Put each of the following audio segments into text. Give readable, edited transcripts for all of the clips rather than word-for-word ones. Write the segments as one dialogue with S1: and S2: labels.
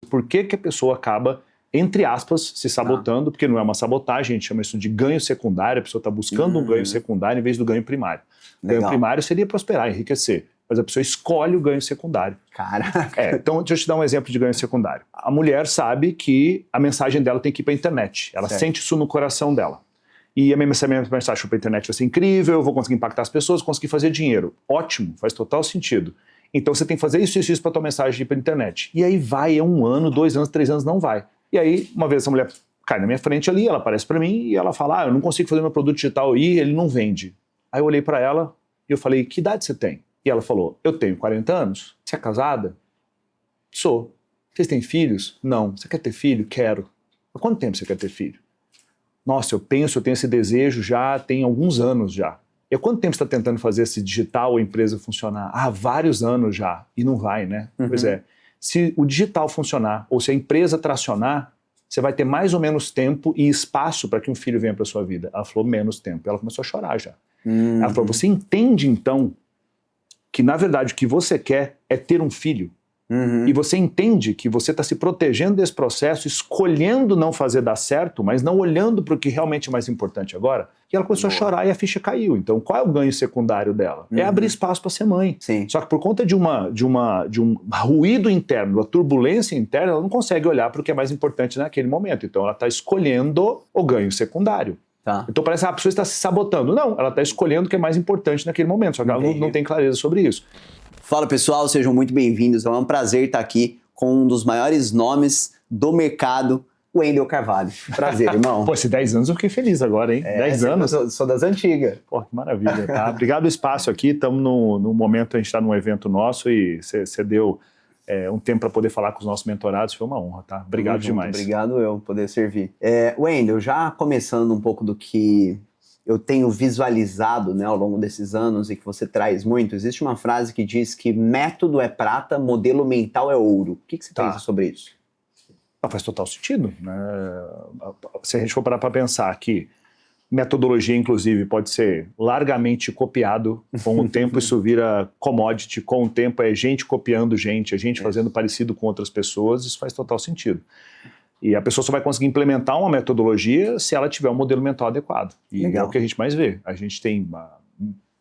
S1: Por que que a pessoa acaba, entre aspas, se sabotando, porque não é uma sabotagem, a gente chama isso de ganho secundário, a pessoa está buscando um ganho secundário em vez do ganho primário. O ganho primário seria prosperar, enriquecer, mas a pessoa escolhe o ganho secundário.
S2: Caraca.
S1: Então, deixa eu te dar um exemplo de ganho secundário. A mulher sabe que a mensagem dela tem que ir para a internet, ela sente isso no coração dela. E a minha mensagem para a internet vai ser incrível, eu vou conseguir impactar as pessoas, conseguir fazer dinheiro. Ótimo, faz total sentido. Então você tem que fazer isso para a tua mensagem ir para a internet. E aí vai, é 1 ano, 2 anos, 3 anos, não vai. E aí, uma vez essa mulher cai na minha frente ali, ela aparece para mim e ela fala, eu não consigo fazer meu produto digital e ele não vende. Aí eu olhei para ela e eu falei, que idade você tem? E ela falou, eu tenho 40 anos. Você é casada? Sou. Vocês têm filhos? Não. Você quer ter filho? Quero. Há quanto tempo você quer ter filho? Nossa, eu tenho esse desejo já tem alguns anos já. E há quanto tempo você está tentando fazer esse digital ou empresa funcionar? Há vários anos já. E não vai, né? Pois é. Se o digital funcionar ou se a empresa tracionar, você vai ter mais ou menos tempo e espaço para que um filho venha para sua vida. Ela falou menos tempo. Ela começou a chorar já. Ela falou, você entende então que na verdade o que você quer é ter um filho? E você entende que você está se protegendo desse processo, escolhendo não fazer dar certo, mas não olhando para o que realmente é mais importante agora. E ela começou a chorar e a ficha caiu. Então, qual é o ganho secundário dela? É abrir espaço para ser mãe.
S2: Sim.
S1: Só que por conta de um ruído interno, uma turbulência interna, ela não consegue olhar para o que é mais importante naquele momento. Então, ela está escolhendo o ganho secundário.
S2: Tá.
S1: Então parece que a pessoa está se sabotando. Não, ela está escolhendo o que é mais importante naquele momento, só que ela não tem clareza sobre isso.
S2: Fala pessoal, sejam muito bem-vindos. É um prazer estar aqui com um dos maiores nomes do mercado, o Wendel Carvalho. Prazer, irmão.
S1: Pô, esse 10 anos eu fiquei feliz agora, hein? 10 anos.
S2: Eu sou das antigas.
S1: Pô, que maravilha, tá? Obrigado pelo espaço aqui, estamos no momento, a gente está num evento nosso e você deu um tempo para poder falar com os nossos mentorados, foi uma honra, tá? Obrigado demais.
S2: Obrigado eu poder servir. Wendel, já começando um pouco do que eu tenho visualizado, né, ao longo desses anos e que você traz muito, existe uma frase que diz que método é prata, modelo mental é ouro. O que você pensa sobre isso?
S1: Faz total sentido, né? Se a gente for parar para pensar que metodologia, inclusive, pode ser largamente copiado, com o tempo isso vira commodity, com o tempo é gente copiando gente, a gente fazendo parecido com outras pessoas, isso faz total sentido. E a pessoa só vai conseguir implementar uma metodologia se ela tiver um modelo mental adequado. E é o que a gente mais vê. A gente tem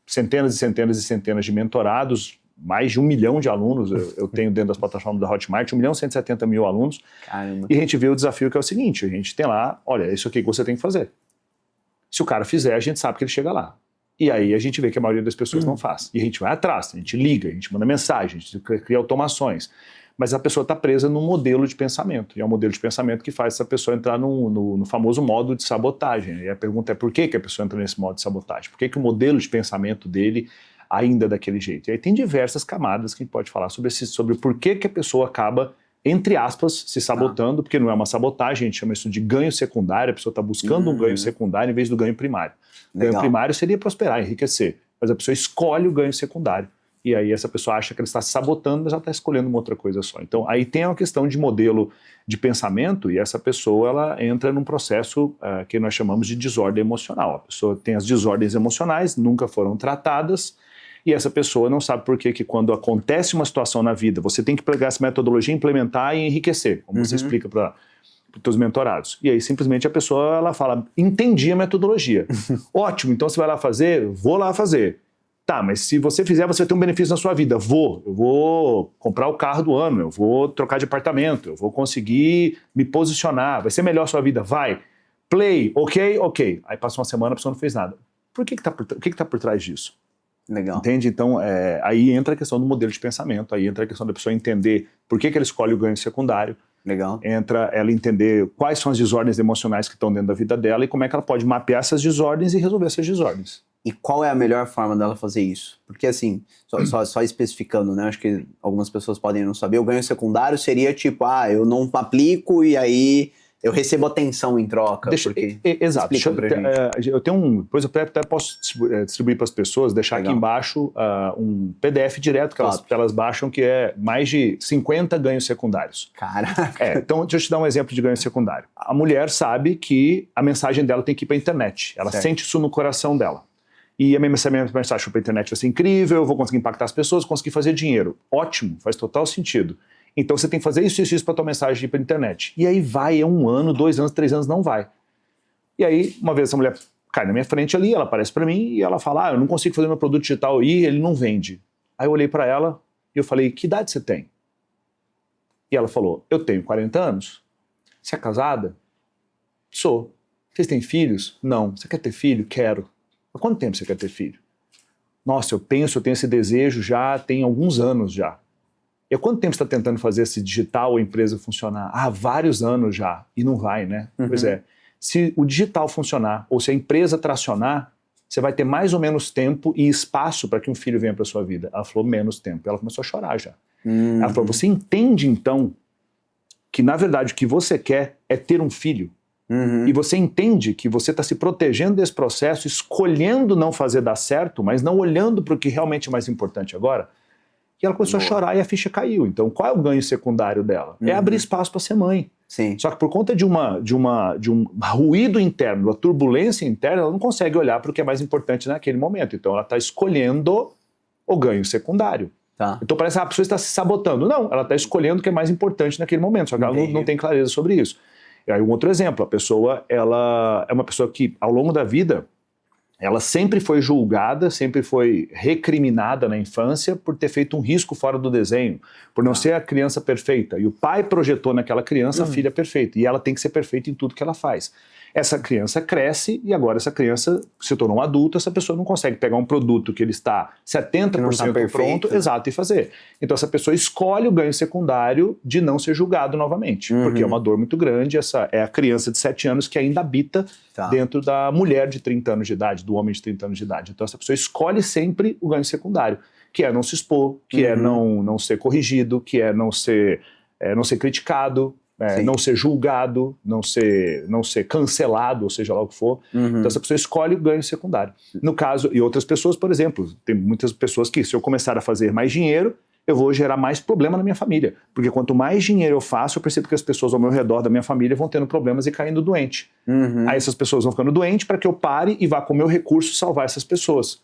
S1: centenas e centenas e centenas de mentorados, mais de 1 milhão de alunos eu tenho dentro das plataformas da Hotmart, 1.170.000 alunos.
S2: Caramba.
S1: E a gente vê o desafio que é o seguinte, a gente tem lá, olha, é isso aqui que você tem que fazer. Se o cara fizer, a gente sabe que ele chega lá. E aí a gente vê que a maioria das pessoas não faz. E a gente vai atrás, a gente liga, a gente manda mensagem, a gente cria automações. Mas a pessoa está presa num modelo de pensamento. E é um modelo de pensamento que faz essa pessoa entrar no famoso modo de sabotagem. E a pergunta é por que a pessoa entra nesse modo de sabotagem? Por que o modelo de pensamento dele ainda é daquele jeito? E aí tem diversas camadas que a gente pode falar sobre por que a pessoa acaba, entre aspas, se sabotando, porque não é uma sabotagem, a gente chama isso de ganho secundário, a pessoa está buscando um ganho secundário em vez do ganho primário. O ganho primário seria prosperar, enriquecer, mas a pessoa escolhe o ganho secundário. E aí essa pessoa acha que ela está se sabotando, mas ela está escolhendo uma outra coisa só. Então aí tem uma questão de modelo de pensamento e essa pessoa ela entra num processo que nós chamamos de desordem emocional. A pessoa tem as desordens emocionais, nunca foram tratadas, e essa pessoa não sabe por que quando acontece uma situação na vida, você tem que pegar essa metodologia, implementar e enriquecer, como você explica para os teus mentorados. E aí simplesmente a pessoa ela fala, entendi a metodologia. Ótimo, então você vai lá fazer? Vou lá fazer. Tá, mas se você fizer, você vai ter um benefício na sua vida. Eu vou comprar o carro do ano, eu vou trocar de apartamento, eu vou conseguir me posicionar, vai ser melhor a sua vida, vai. Play, ok. Aí passa uma semana, a pessoa não fez nada. O que tá por trás disso?
S2: Legal.
S1: Entende? Então, aí entra a questão do modelo de pensamento, aí entra a questão da pessoa entender por que ela escolhe o ganho secundário.
S2: Legal.
S1: Entra ela entender quais são as desordens emocionais que estão dentro da vida dela e como é que ela pode mapear essas desordens e resolver essas desordens.
S2: E qual é a melhor forma dela fazer isso? Porque assim, só especificando, né? Acho que algumas pessoas podem não saber. O ganho secundário seria tipo, eu não aplico e aí eu recebo atenção em troca.
S1: Exato. Eu tenho depois eu até posso distribuir para as pessoas, deixar aqui embaixo um PDF direto que elas baixam, que é mais de 50 ganhos secundários.
S2: Caraca.
S1: Então, deixa eu te dar um exemplo de ganho secundário. A mulher sabe que a mensagem dela tem que ir para a internet. Ela sente isso no coração dela. E a minha mensagem para a internet vai ser incrível, eu vou conseguir impactar as pessoas, conseguir fazer dinheiro. Ótimo, faz total sentido. Então você tem que fazer isso para tua mensagem ir pra internet. E aí vai, é 1 ano, 2 anos, 3 anos, não vai. E aí, uma vez essa mulher cai na minha frente ali, ela aparece para mim e ela fala, eu não consigo fazer meu produto digital e ele não vende. Aí eu olhei para ela e eu falei, que idade você tem? E ela falou, eu tenho 40 anos. Você é casada? Sou. Vocês têm filhos? Não. Você quer ter filho? Quero. Há quanto tempo você quer ter filho? Nossa, eu tenho esse desejo já tem alguns anos já. E há quanto tempo você está tentando fazer esse digital ou empresa funcionar? Há vários anos já. E não vai, né? Pois é. Se o digital funcionar, ou se a empresa tracionar, você vai ter mais ou menos tempo e espaço para que um filho venha para sua vida. Ela falou, menos tempo. Ela começou a chorar já. Ela falou, você entende então que na verdade o que você quer é ter um filho? E você entende que você está se protegendo desse processo, escolhendo não fazer dar certo, mas não olhando para o que realmente é mais importante agora? E ela começou a chorar e a ficha caiu. Então qual é o ganho secundário dela? É abrir espaço para ser mãe.
S2: Sim.
S1: Só que por conta de um ruído interno, uma turbulência interna, ela não consegue olhar para o que é mais importante naquele momento. Então ela está escolhendo o ganho secundário.
S2: Tá.
S1: Então parece que a pessoa está se sabotando. Não, ela está escolhendo o que é mais importante naquele momento, só que ela não tem clareza sobre isso. E aí um outro exemplo, a pessoa ela é uma pessoa que ao longo da vida ela sempre foi julgada, sempre foi recriminada na infância por ter feito um risco fora do desenho, por não ser a criança perfeita. E o pai projetou naquela criança a filha perfeita. E ela tem que ser perfeita em tudo que ela faz. Essa criança cresce e agora essa criança se tornou um adulto, essa pessoa não consegue pegar um produto que ele está 70% pronto, exato, e fazer. Então essa pessoa escolhe o ganho secundário de não ser julgado novamente, porque é uma dor muito grande, essa é a criança de 7 anos que ainda habita dentro da mulher de 30 anos de idade, do homem de 30 anos de idade. Então essa pessoa escolhe sempre o ganho secundário, que é não se expor, que é não ser corrigido, que é não ser criticado, não ser julgado, não ser cancelado, ou seja lá o que for. Então essa pessoa escolhe o ganho secundário. No caso, e outras pessoas, por exemplo, tem muitas pessoas que se eu começar a fazer mais dinheiro, eu vou gerar mais problema na minha família. Porque quanto mais dinheiro eu faço, eu percebo que as pessoas ao meu redor da minha família vão tendo problemas e caindo doente. Aí essas pessoas vão ficando doentes para que eu pare e vá com o meu recurso salvar essas pessoas.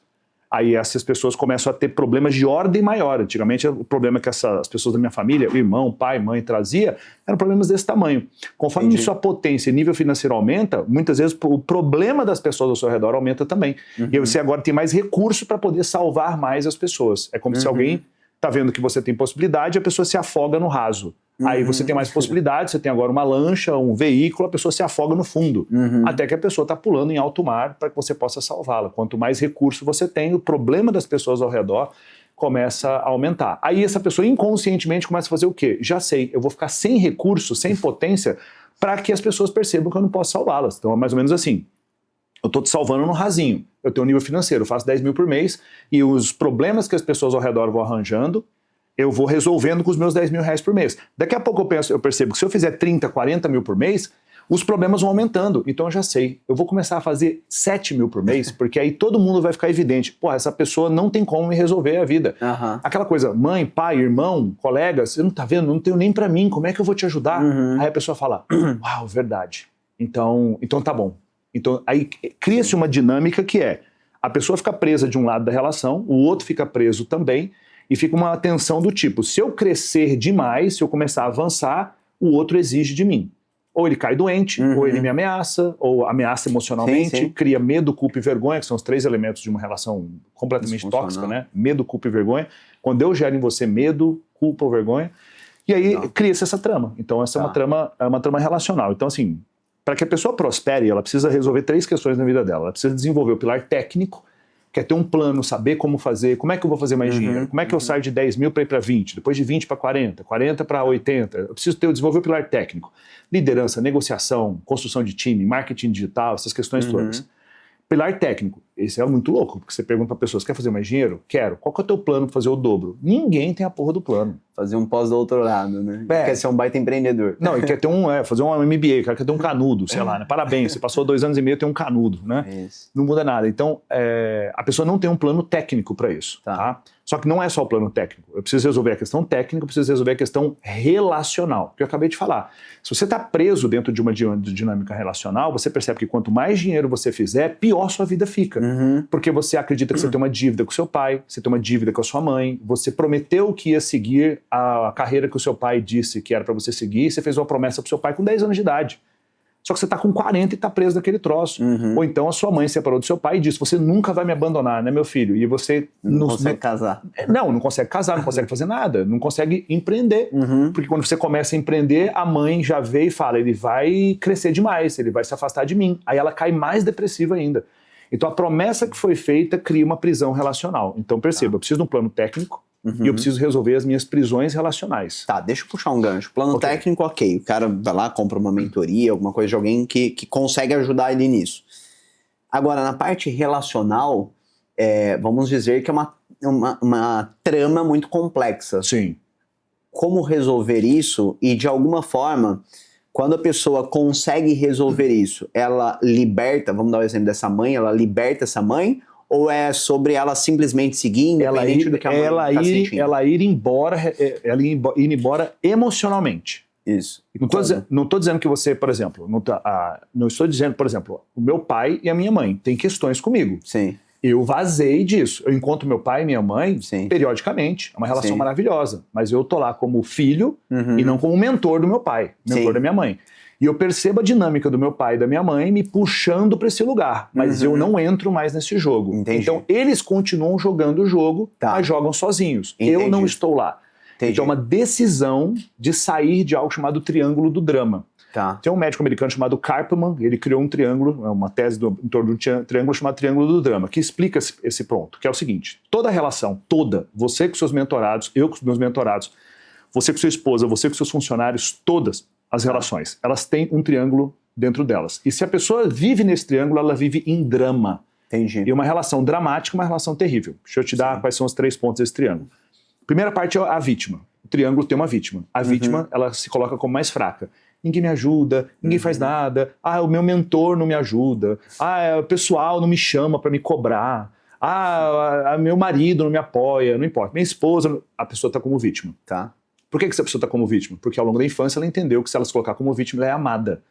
S1: Aí essas pessoas começam a ter problemas de ordem maior. Antigamente o problema que as pessoas da minha família, irmão, pai, mãe, trazia, eram problemas desse tamanho. Conforme sua potência e nível financeiro aumenta, muitas vezes o problema das pessoas ao seu redor aumenta também. E você agora tem mais recurso para poder salvar mais as pessoas. É como se alguém está vendo que você tem possibilidade e a pessoa se afoga no raso. Aí você tem mais possibilidades, você tem agora uma lancha, um veículo, a pessoa se afoga no fundo. Até que a pessoa está pulando em alto mar para que você possa salvá-la. Quanto mais recurso você tem, o problema das pessoas ao redor começa a aumentar. Aí essa pessoa inconscientemente começa a fazer o quê? Já sei, eu vou ficar sem recurso, sem potência, para que as pessoas percebam que eu não posso salvá-las. Então é mais ou menos assim. Eu estou te salvando no rasinho. Eu tenho um nível financeiro, eu faço 10 mil por mês e os problemas que as pessoas ao redor vão arranjando, eu vou resolvendo com os meus 10 mil reais por mês. Daqui a pouco eu percebo que se eu fizer 30, 40 mil por mês, os problemas vão aumentando. Então eu já sei, eu vou começar a fazer 7 mil por mês, porque aí todo mundo vai ficar evidente. Pô, essa pessoa não tem como me resolver a vida. Aquela coisa, mãe, pai, irmão, colega, você não tá vendo? Não tenho nem pra mim, como é que eu vou te ajudar? Aí a pessoa fala, uau, verdade. Então tá bom. Então aí cria-se uma dinâmica que é, a pessoa fica presa de um lado da relação, o outro fica preso também, e fica uma tensão do tipo, se eu crescer demais, se eu começar a avançar, o outro exige de mim. Ou ele cai doente, ou ele me ameaça, ou ameaça emocionalmente, cria medo, culpa e vergonha, que são os 3 elementos de uma relação completamente tóxica, né? Medo, culpa e vergonha. Quando eu gero em você medo, culpa ou vergonha, e aí cria-se essa trama. Então essa é uma trama relacional. Então assim, para que a pessoa prospere, ela precisa resolver 3 questões na vida dela. Ela precisa desenvolver o pilar técnico, que é ter um plano, saber como fazer, como é que eu vou fazer mais dinheiro, como é que eu saio de 10 mil para ir para 20, depois de 20 para 40, 40 para 80. Eu preciso desenvolver o pilar técnico. Liderança, negociação, construção de time, marketing digital, essas questões todas. Pilar técnico, esse é muito louco, porque você pergunta para pessoas, quer fazer mais dinheiro? Quero. Qual que é o teu plano para fazer o dobro? Ninguém tem a porra do plano.
S2: Fazer um pós-doutorado, né? Quer ser um baita empreendedor.
S1: Não, ele quer ter fazer um MBA, o cara quer ter um canudo, sei lá, né? Parabéns, você passou 2 anos e meio, tem um canudo, né?
S2: Isso.
S1: Não muda nada. Então, a pessoa não tem um plano técnico para isso, tá? Só que não é só o plano técnico. Eu preciso resolver a questão técnica, eu preciso resolver a questão relacional, que eu acabei de falar. Se você está preso dentro de uma dinâmica relacional, você percebe que quanto mais dinheiro você fizer, pior sua vida fica. Porque você acredita que você tem uma dívida com seu pai, você tem uma dívida com a sua mãe, você prometeu que ia seguir a carreira que o seu pai disse que era para você seguir, e você fez uma promessa pro seu pai com 10 anos de idade. Só que você tá com 40 e tá preso naquele troço. Ou então a sua mãe se separou do seu pai e disse, você nunca vai me abandonar, né, meu filho? E você...
S2: Não consegue casar.
S1: Não consegue casar, não consegue fazer nada, não consegue empreender. Porque quando você começa a empreender, a mãe já vê e fala, ele vai crescer demais, ele vai se afastar de mim. Aí ela cai mais depressiva ainda. Então a promessa que foi feita cria uma prisão relacional. Então perceba, eu preciso de um plano técnico, e eu preciso resolver as minhas prisões relacionais.
S2: Tá, deixa eu puxar um gancho. Plano técnico, ok. O cara vai lá, compra uma mentoria, alguma coisa de alguém que consegue ajudar ele nisso. Agora, na parte relacional, vamos dizer que é uma trama muito complexa.
S1: Sim.
S2: Como resolver isso e, de alguma forma, quando a pessoa consegue resolver isso, ela liberta, vamos dar o exemplo dessa mãe, ela liberta essa mãe? Ou é sobre ela simplesmente seguir, independente do que a mãe está sentindo?
S1: Ela ir embora emocionalmente.
S2: Isso.
S1: Não estou dizendo que você, por exemplo, não estou dizendo, por exemplo, o meu pai e a minha mãe têm questões comigo.
S2: Sim.
S1: Eu vazei disso. Eu encontro meu pai e minha mãe
S2: Sim.
S1: periodicamente. É uma relação maravilhosa. Mas eu tô lá como filho e não como mentor do meu pai, mentor da minha mãe. E eu percebo a dinâmica do meu pai e da minha mãe me puxando para esse lugar. Mas eu não entro mais nesse jogo.
S2: Entendi.
S1: Então, eles continuam jogando o jogo, mas jogam sozinhos.
S2: Entendi.
S1: Eu não estou lá.
S2: Entendi.
S1: Então, é uma decisão de sair de algo chamado triângulo do drama.
S2: Tá.
S1: Tem um médico americano chamado Karpman, ele criou um triângulo, uma tese em torno de um triângulo chamado triângulo do drama, que explica esse ponto, que é o seguinte, toda relação, você com seus mentorados, eu com os meus mentorados, você com sua esposa, você com seus funcionários, todas as relações, elas têm um triângulo dentro delas. E se a pessoa vive nesse triângulo, ela vive em drama.
S2: Entendi.
S1: E uma relação dramática, uma relação terrível. Deixa eu te dar quais são os 3 pontos desse triângulo. Primeira parte é a vítima. O triângulo tem uma vítima. A vítima, ela se coloca como mais fraca. Ninguém me ajuda, ninguém faz nada. O meu mentor não me ajuda. O pessoal não me chama para me cobrar. Meu marido não me apoia, não importa. Minha esposa, a pessoa está como vítima.
S2: Tá.
S1: Por que essa pessoa está como vítima? Porque ao longo da infância ela entendeu que se ela se colocar como vítima, ela é amada.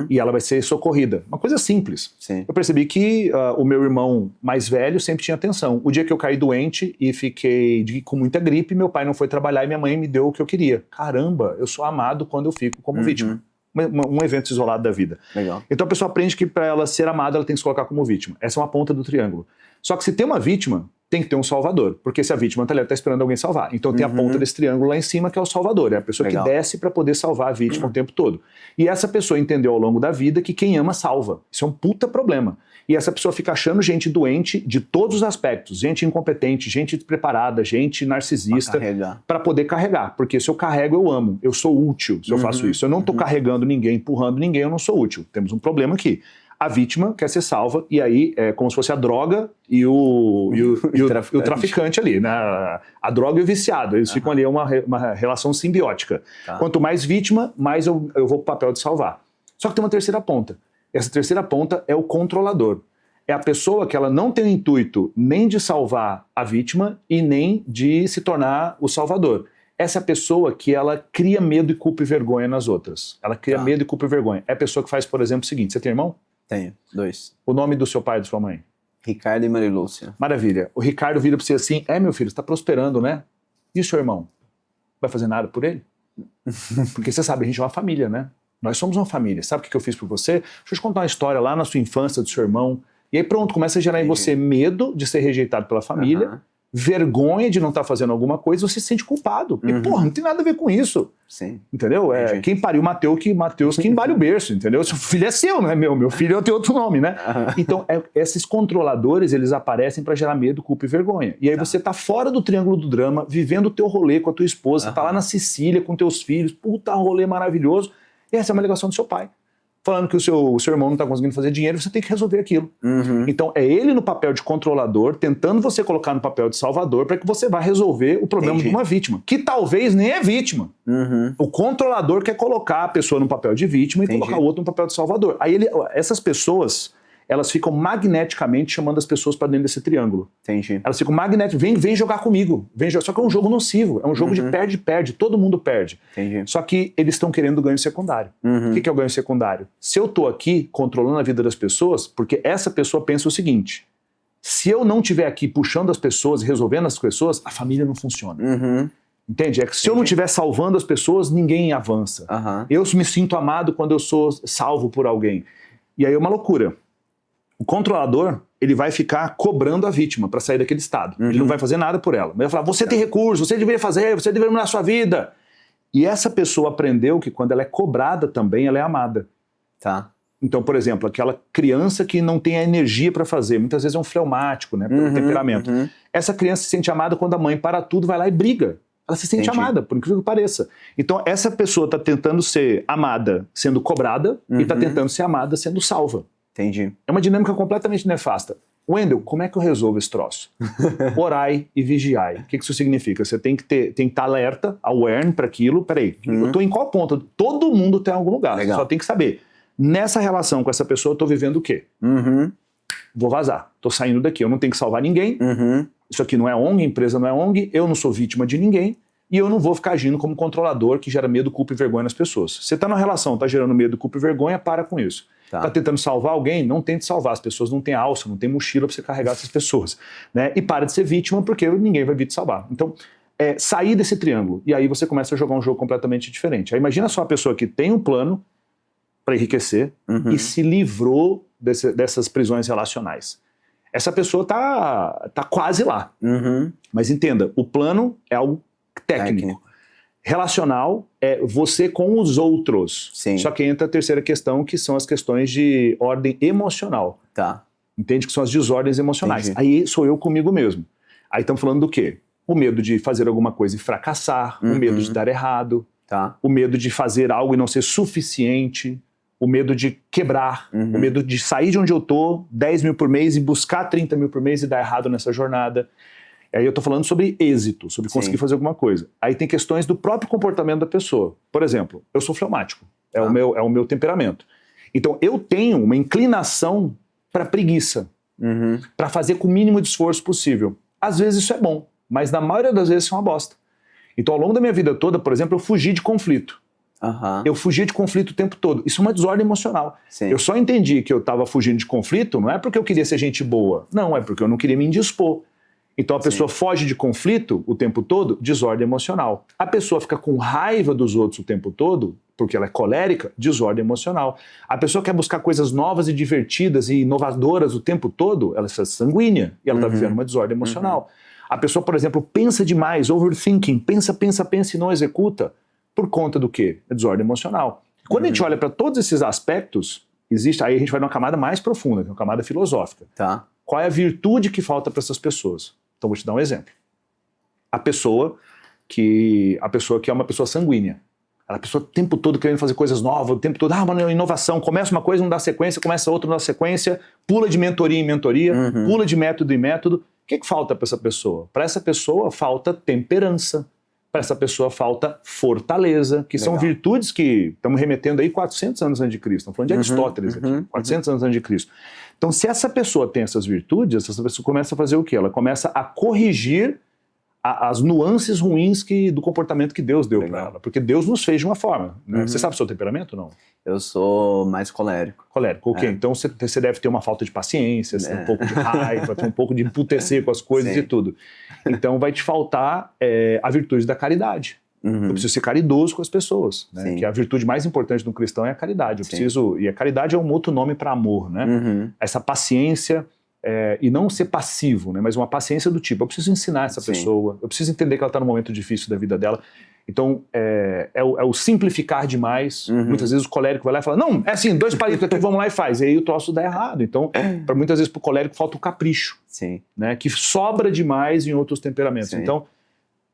S1: E ela vai ser socorrida. Uma coisa simples.
S2: Sim.
S1: Eu percebi que o meu irmão mais velho sempre tinha atenção. O dia que eu caí doente e fiquei com muita gripe, meu pai não foi trabalhar e minha mãe me deu o que eu queria. Caramba, eu sou amado quando eu fico como vítima. Um evento isolado da vida.
S2: Legal.
S1: Então a pessoa aprende que para ela ser amada, ela tem que se colocar como vítima. Essa é uma ponta do triângulo. Só que se tem uma vítima, tem que ter um salvador. Porque se a vítima está esperando alguém salvar. Então tem a ponta desse triângulo lá em cima, que é o salvador. É a pessoa que desce para poder salvar a vítima o tempo todo. E essa pessoa entendeu ao longo da vida que quem ama salva. Isso é um puta problema. E essa pessoa fica achando gente doente de todos os aspectos. Gente incompetente, gente despreparada, gente narcisista. Para poder carregar. Porque se eu carrego, eu amo. Eu sou útil se eu faço isso. Eu não estou carregando ninguém, empurrando ninguém, eu não sou útil. Temos um problema aqui. A vítima quer ser salva, e aí é como se fosse a droga e o traficante ali, né? A droga e o viciado, eles ficam ali, uma relação simbiótica.
S2: Tá.
S1: Quanto mais vítima, mais eu vou pro papel de salvar. Só que tem uma terceira ponta. Essa terceira ponta é o controlador. É a pessoa que ela não tem o intuito nem de salvar a vítima e nem de se tornar o salvador. Essa é a pessoa que ela cria medo e culpa e vergonha nas outras. Ela cria medo e culpa e vergonha. É a pessoa que faz, por exemplo, o seguinte, você tem irmão?
S2: Tenho, 2.
S1: O nome do seu pai e da sua mãe?
S2: Ricardo e Marilúcia.
S1: Maravilha. O Ricardo vira para você assim, meu filho, você está prosperando, né? E o seu irmão? Vai fazer nada por ele? Porque você sabe, a gente é uma família, né? Nós somos uma família. Sabe o que eu fiz por você? Deixa eu te contar uma história lá na sua infância do seu irmão. E aí pronto, começa a gerar em você medo de ser rejeitado pela família, vergonha de não estar fazendo alguma coisa, você se sente culpado. E porra, não tem nada a ver com isso.
S2: Sim.
S1: Entendeu? Quem pariu Mateus que embale o berço, entendeu? Seu filho é seu, não é meu. Meu filho tem outro nome, né? Então, esses controladores, eles aparecem para gerar medo, culpa e vergonha. E aí você tá fora do triângulo do drama, vivendo o teu rolê com a tua esposa, tá lá na Sicília com teus filhos, puta rolê maravilhoso, e essa é uma ligação do seu pai. Falando que o seu irmão não está conseguindo fazer dinheiro, você tem que resolver aquilo. Então é ele no papel de controlador, tentando você colocar no papel de salvador para que você vá resolver o problema de uma vítima, que talvez nem é vítima. O controlador quer colocar a pessoa no papel de vítima e colocar o outro no papel de salvador. Aí essas pessoas, elas ficam magneticamente chamando as pessoas para dentro desse triângulo. Elas ficam magneticamente, vem jogar comigo. Só que é um jogo nocivo, é um jogo de perde-perde, todo mundo perde. Só que eles estão querendo ganho secundário. O que é o ganho secundário? Se eu estou aqui controlando a vida das pessoas, porque essa pessoa pensa o seguinte, Se eu não estiver aqui puxando as pessoas, resolvendo as pessoas, a família não funciona.
S2: Uhum.
S1: Entende? É que se eu não estiver salvando as pessoas, ninguém avança.
S2: Aham.
S1: Eu me sinto amado quando eu sou salvo por alguém. E aí é uma loucura. O controlador, ele vai ficar cobrando a vítima para sair daquele estado. Ele não vai fazer nada por ela. Ele vai falar, você tem recurso, você deveria fazer, você deveria mudar a sua vida. E essa pessoa aprendeu que quando ela é cobrada também, ela é amada.
S2: Tá.
S1: Então, por exemplo, aquela criança que não tem a energia para fazer, muitas vezes é um fleumático, né, pelo temperamento. Essa criança se sente amada quando a mãe para tudo, vai lá e briga. Ela se sente amada, por incrível que pareça. Então, essa pessoa está tentando ser amada sendo cobrada e está tentando ser amada sendo salva.
S2: Entendi.
S1: É uma dinâmica completamente nefasta. Wendel, como é que eu resolvo esse troço? Orai e vigiai. O que isso significa? Você tem que estar alerta, aware para aquilo. Peraí, eu estou em qual ponto? Todo mundo está em algum lugar.
S2: Legal.
S1: Só tem que saber. Nessa relação com essa pessoa, eu estou vivendo o quê? Vou vazar. Estou saindo daqui. Eu não tenho que salvar ninguém. Isso aqui não é ONG, empresa não é ONG. Eu não sou vítima de ninguém. E eu não vou ficar agindo como controlador que gera medo, culpa e vergonha nas pessoas. Você está numa relação, está gerando medo, culpa e vergonha, para com isso. Está tentando salvar alguém? Não tente salvar. As pessoas não têm alça, não têm mochila para você carregar essas pessoas. Né? E para de ser vítima, porque ninguém vai vir te salvar. Então, sair desse triângulo. E aí você começa a jogar um jogo completamente diferente. Aí imagina só a pessoa que tem um plano para enriquecer e se livrou dessas prisões relacionais. Essa pessoa tá quase lá. Mas entenda, o plano é algo técnico. Relacional é você com os outros.
S2: Sim.
S1: Só que entra a terceira questão, que são as questões de ordem emocional.
S2: Tá.
S1: Entende? Que são as desordens emocionais.
S2: Entendi.
S1: Aí sou eu comigo mesmo. Aí estamos falando do quê? O medo de fazer alguma coisa e fracassar, o medo de dar errado,
S2: Tá.
S1: o medo de fazer algo e não ser suficiente, o medo de quebrar, o medo de sair de onde eu tô, 10 mil por mês e buscar 30 mil por mês e dar errado nessa jornada. Aí eu tô falando sobre êxito, sobre conseguir fazer alguma coisa. Aí tem questões do próprio comportamento da pessoa. Por exemplo, eu sou fleumático, é o meu temperamento. Então eu tenho uma inclinação para preguiça, para fazer com o mínimo de esforço possível. Às vezes isso é bom, mas na maioria das vezes isso é uma bosta. Então ao longo da minha vida toda, por exemplo, eu fugi de conflito. Eu fugia de conflito o tempo todo. Isso é uma desordem emocional.
S2: Sim.
S1: Eu só entendi que eu estava fugindo de conflito, não é porque eu queria ser gente boa. Não, é porque eu não queria me indispor. Então a pessoa foge de conflito o tempo todo, desordem emocional. A pessoa fica com raiva dos outros o tempo todo, porque ela é colérica, desordem emocional. A pessoa quer buscar coisas novas e divertidas e inovadoras o tempo todo, ela é sanguínea e ela está vivendo uma desordem emocional. A pessoa, por exemplo, pensa demais, overthinking, pensa e não executa. Por conta do quê? É desordem emocional. Quando a gente olha para todos esses aspectos, aí a gente vai numa camada mais profunda, que é uma camada filosófica.
S2: Tá.
S1: Qual é a virtude que falta para essas pessoas? Então vou te dar um exemplo. A pessoa que é uma pessoa sanguínea. A pessoa o tempo todo querendo fazer coisas novas, o tempo todo, uma inovação, começa uma coisa, não dá sequência, começa outra, não dá sequência, pula de mentoria em mentoria, pula de método em método. O que falta para essa pessoa? Para essa pessoa falta temperança. Para essa pessoa falta fortaleza, que são virtudes que estamos remetendo aí 400 anos antes de Cristo. Estamos falando de Aristóteles aqui, 400 anos antes de Cristo. Então, se essa pessoa tem essas virtudes, essa pessoa começa a fazer o quê? Ela começa a corrigir as nuances ruins do comportamento que Deus deu para ela. Porque Deus nos fez de uma forma. Né? Você sabe o seu temperamento ou não?
S2: Eu sou mais colérico.
S1: Colérico, ok. Então você deve ter uma falta de paciência, você tem um pouco de raiva, tem um pouco de emputecer com as coisas e tudo. Então vai te faltar a virtude da caridade. Eu preciso ser caridoso com as pessoas, né? Que a virtude mais importante de um cristão é a caridade. E a caridade é um outro nome para amor, né? Essa paciência, e não ser passivo, né? Mas uma paciência do tipo, eu preciso ensinar essa pessoa, eu preciso entender que ela está num momento difícil da vida dela. Então, é o simplificar demais. Muitas vezes o colérico vai lá e fala, não, é assim, 2 palitos aqui, vamos lá e faz. E aí o troço dá errado. Então, muitas vezes pro colérico falta o capricho, né? Que sobra demais em outros temperamentos. Então,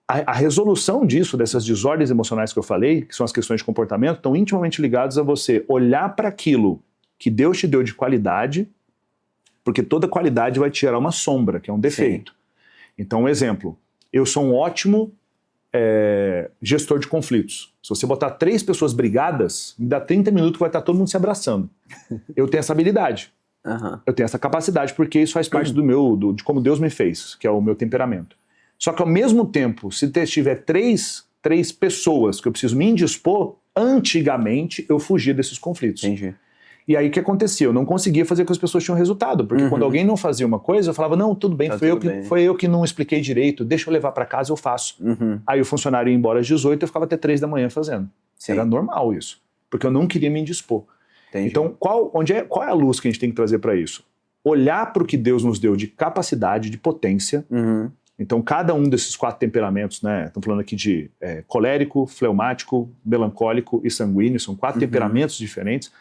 S1: a resolução disso, dessas desordens emocionais que eu falei, que são as questões de comportamento, estão intimamente ligadas a você olhar para aquilo que Deus te deu de qualidade, porque toda qualidade vai te gerar uma sombra, que é um defeito. Então, um exemplo, eu sou um ótimo gestor de conflitos. Se você botar 3 pessoas brigadas, me dá 30 minutos que vai estar todo mundo se abraçando. Eu tenho essa habilidade. Eu tenho essa capacidade, porque isso faz parte de como Deus me fez, que é o meu temperamento. Só que ao mesmo tempo, se tiver três pessoas que eu preciso me indispor, antigamente eu fugia desses conflitos. E aí o que acontecia? Eu não conseguia fazer com que as pessoas tinham resultado, porque quando alguém não fazia uma coisa, eu falava, não, tudo bem, foi eu que não expliquei direito, deixa eu levar para casa, eu faço. Aí o funcionário ia embora às 18, eu ficava até 3 da manhã fazendo.
S2: Sim.
S1: Era normal isso, porque eu não queria me indispor.
S2: Entendi.
S1: Então, qual é a luz que a gente tem que trazer para isso? Olhar para o que Deus nos deu de capacidade, de potência. Então, cada um desses 4 temperamentos, né? Estamos falando aqui de colérico, fleumático, melancólico e sanguíneo, são 4 temperamentos diferentes.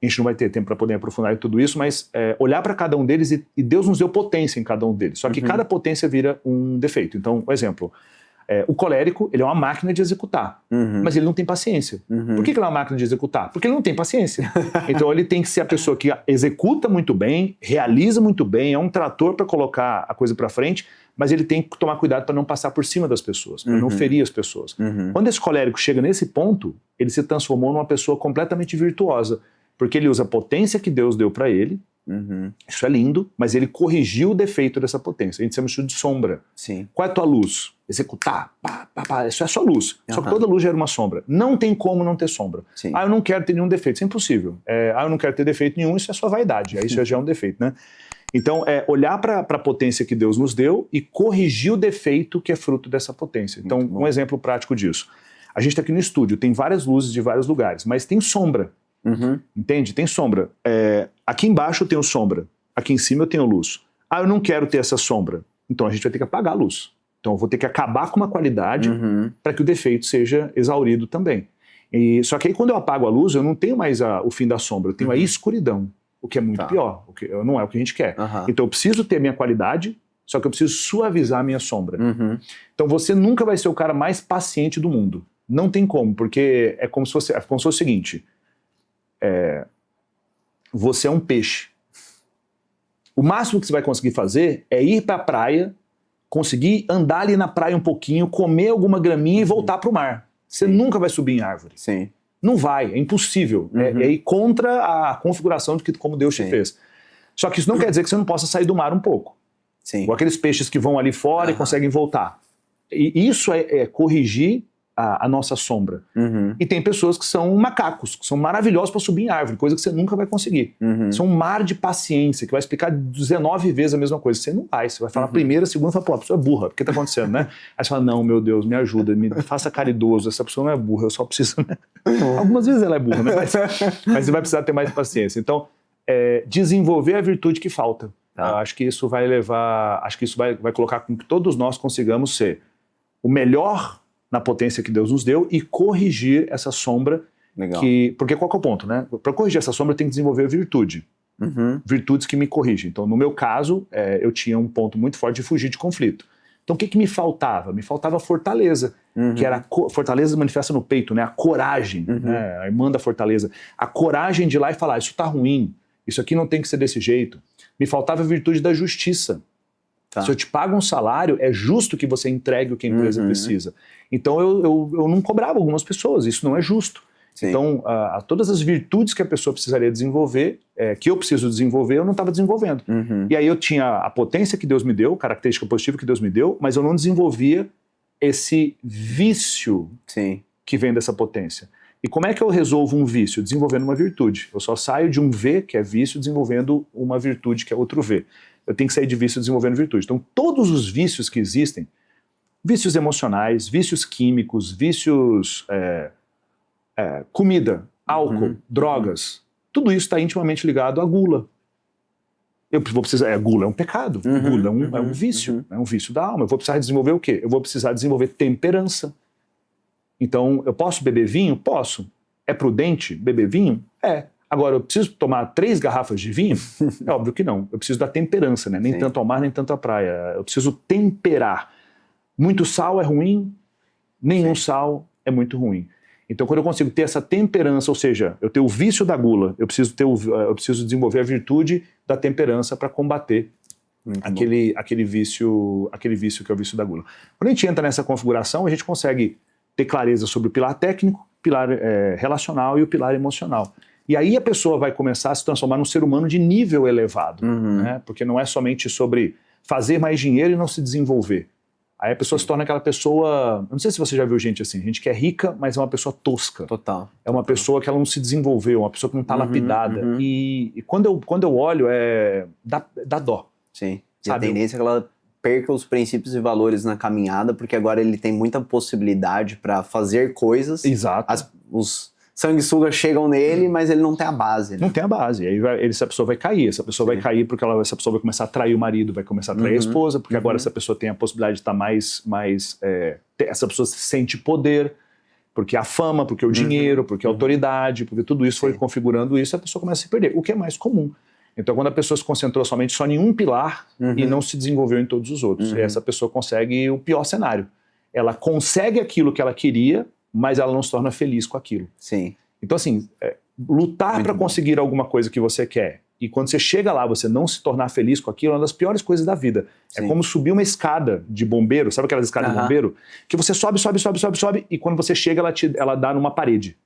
S1: A gente não vai ter tempo para poder aprofundar em tudo isso, mas olhar para cada um deles e Deus nos deu potência em cada um deles. Só que cada potência vira um defeito. Então, por exemplo, o colérico, ele é uma máquina de executar, mas ele não tem paciência. Por que ele é uma máquina de executar? Porque ele não tem paciência. Então ele tem que ser a pessoa que executa muito bem, realiza muito bem, é um trator para colocar a coisa para frente, mas ele tem que tomar cuidado para não passar por cima das pessoas, para não ferir as pessoas. Quando esse colérico chega nesse ponto, ele se transformou numa pessoa completamente virtuosa, porque ele usa a potência que Deus deu para ele. Isso é lindo, mas ele corrigiu o defeito dessa potência. A gente chama isso de sombra.
S2: Sim.
S1: Qual é a tua luz? Executar, isso é só luz. Só que toda luz gera uma sombra. Não tem como não ter sombra.
S2: Sim.
S1: Eu não quero ter nenhum defeito, isso é impossível. Eu não quero ter defeito nenhum, isso é só vaidade. Aí isso já é um defeito, né? Então, olhar para a potência que Deus nos deu e corrigir o defeito que é fruto dessa potência. Então, um exemplo prático disso. A gente está aqui no estúdio, tem várias luzes de vários lugares, mas tem sombra. Entende? Tem sombra. Aqui embaixo eu tenho sombra, aqui em cima eu tenho luz. Eu não quero ter essa sombra. Então a gente vai ter que apagar a luz. Então eu vou ter que acabar com uma qualidade para que o defeito seja exaurido também. Só que aí quando eu apago a luz, eu não tenho mais o fim da sombra, eu tenho a escuridão, o que é muito pior, o que não é o que a gente quer. Então eu preciso ter a minha qualidade, só que eu preciso suavizar a minha sombra. Então você nunca vai ser o cara mais paciente do mundo. Não tem como, porque é como se fosse o seguinte... Você é um peixe. O máximo que você vai conseguir fazer é ir para a praia, conseguir andar ali na praia um pouquinho, comer alguma graminha e voltar para o mar. Você nunca vai subir em árvore.
S2: Sim.
S1: Não vai, é impossível. É ir contra a configuração de como Deus te fez. Só que isso não quer dizer que você não possa sair do mar um pouco.
S2: Sim.
S1: Ou aqueles peixes que vão ali fora e conseguem voltar. E isso é corrigir a nossa sombra. E tem pessoas que são macacos, que são maravilhosos para subir em árvore, coisa que você nunca vai conseguir. Isso é um mar de paciência, que vai explicar 19 vezes a mesma coisa. Você não vai, você vai falar a primeira, a segunda, fala, pô, a pessoa é burra, o que está acontecendo, né? Aí você fala, não, meu Deus, me ajuda, me faça caridoso, essa pessoa não é burra, eu só preciso... Né? Algumas vezes ela é burra, né? Mas você vai precisar ter mais paciência. Então, desenvolver a virtude que falta. Acho que isso vai vai colocar com que todos nós consigamos ser o melhor na potência que Deus nos deu e corrigir essa sombra.
S2: Legal.
S1: Porque qual que é o ponto, né? Para corrigir essa sombra, eu tenho que desenvolver a virtude. Virtudes que me corrigem. Então, no meu caso, eu tinha um ponto muito forte de fugir de conflito. Então, o que me faltava? Me faltava fortaleza, que era fortaleza manifesta no peito, né? A coragem, né? A irmã da fortaleza. A coragem de ir lá e falar, isso tá ruim, isso aqui não tem que ser desse jeito. Me faltava a virtude da justiça. Se eu te pago um salário, é justo que você entregue o que a empresa precisa. Então eu não cobrava algumas pessoas, isso não é justo.
S2: Sim.
S1: Então todas as virtudes que a pessoa precisaria desenvolver, que eu preciso desenvolver, eu não estava desenvolvendo. E aí eu tinha a potência que Deus me deu, característica positiva que Deus me deu, mas eu não desenvolvia esse vício que vem dessa potência. E como é que eu resolvo um vício? Desenvolvendo uma virtude. Eu só saio de um V, que é vício, desenvolvendo uma virtude, que é outro V. Eu tenho que sair de vício desenvolvendo virtude. Então, todos os vícios que existem, vícios emocionais, vícios químicos, vícios, comida, álcool, drogas, tudo isso está intimamente ligado à gula. Eu vou precisar, gula é um pecado, gula é um vício, é um vício da alma. Eu vou precisar desenvolver o quê? Eu vou precisar desenvolver temperança. Então, eu posso beber vinho? Posso. É prudente beber vinho? É. Agora, eu preciso tomar 3 garrafas de vinho? É óbvio que não. Eu preciso da temperança, né? Nem tanto ao mar, nem tanto à praia. Eu preciso temperar. Muito sal é ruim, nenhum sal é muito ruim. Então, quando eu consigo ter essa temperança, ou seja, eu tenho o vício da gula, eu preciso desenvolver a virtude da temperança para combater aquele vício que é o vício da gula. Quando a gente entra nessa configuração, a gente consegue ter clareza sobre o pilar técnico, pilar relacional e o pilar emocional. E aí a pessoa vai começar a se transformar num ser humano de nível elevado, né? Porque não é somente sobre fazer mais dinheiro e não se desenvolver. Aí a pessoa se torna aquela pessoa... Eu não sei se você já viu gente assim. Gente que é rica, mas é uma pessoa tosca.
S2: Total.
S1: É uma pessoa que ela não se desenvolveu, uma pessoa que não está lapidada. E quando eu olho, dá dó.
S2: Sim. E
S1: Sabe?
S2: a tendência é que ela perca os princípios e valores na caminhada, porque agora ele tem muita possibilidade para fazer coisas.
S1: Exato.
S2: Os sanguessugas chegam nele, mas ele não tem a base. Né?
S1: Não tem a base. Aí essa pessoa vai cair. Essa pessoa vai cair porque essa pessoa vai começar a trair o marido, vai começar a trair a esposa, porque agora essa pessoa tem a possibilidade de estar essa pessoa sente poder, porque a fama, porque o dinheiro, porque a autoridade, porque tudo isso foi configurando isso, a pessoa começa a se perder, o que é mais comum. Então, quando a pessoa se concentrou somente só em um pilar e não se desenvolveu em todos os outros, essa pessoa consegue o pior cenário. Ela consegue aquilo que ela queria, mas ela não se torna feliz com aquilo.
S2: Sim.
S1: Então, assim, lutar para conseguir alguma coisa que você quer e quando você chega lá você não se tornar feliz com aquilo é uma das piores coisas da vida. Sim. É como subir uma escada de bombeiro, sabe aquelas escadas de bombeiro? Que você sobe e quando você chega ela dá numa parede.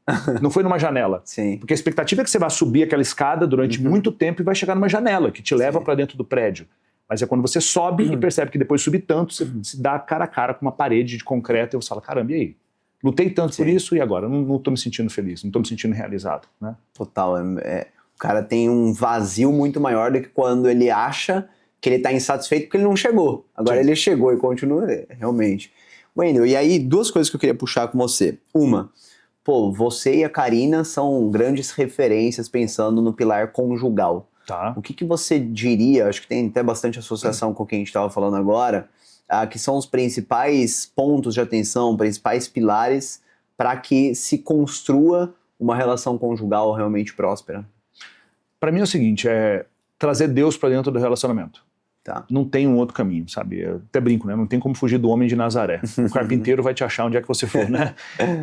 S1: Não foi numa janela.
S2: Sim.
S1: Porque a expectativa é que você vai subir aquela escada durante muito tempo e vai chegar numa janela que te leva para dentro do prédio. Mas é quando você sobe e percebe que depois de subir tanto, você se dá cara a cara com uma parede de concreto e você fala, caramba, e aí? Lutei tanto por isso e agora? Não estou me sentindo feliz, não estou me sentindo realizado. Né?
S2: Total. O cara tem um vazio muito maior do que quando ele acha que ele está insatisfeito porque ele não chegou. Agora ele chegou e continua, realmente. Wendel, e aí duas coisas que eu queria puxar com você. Uma, você e a Karina são grandes referências pensando no pilar conjugal.
S1: Tá.
S2: O que você diria, acho que tem até bastante associação com o que a gente estava falando agora, que são os principais pontos de atenção, principais pilares para que se construa uma relação conjugal realmente próspera?
S1: Para mim é o seguinte, trazer Deus para dentro do relacionamento.
S2: Tá.
S1: Não tem um outro caminho, sabe? Eu até brinco, né? Não tem como fugir do homem de Nazaré. O carpinteiro vai te achar onde é que você for, né?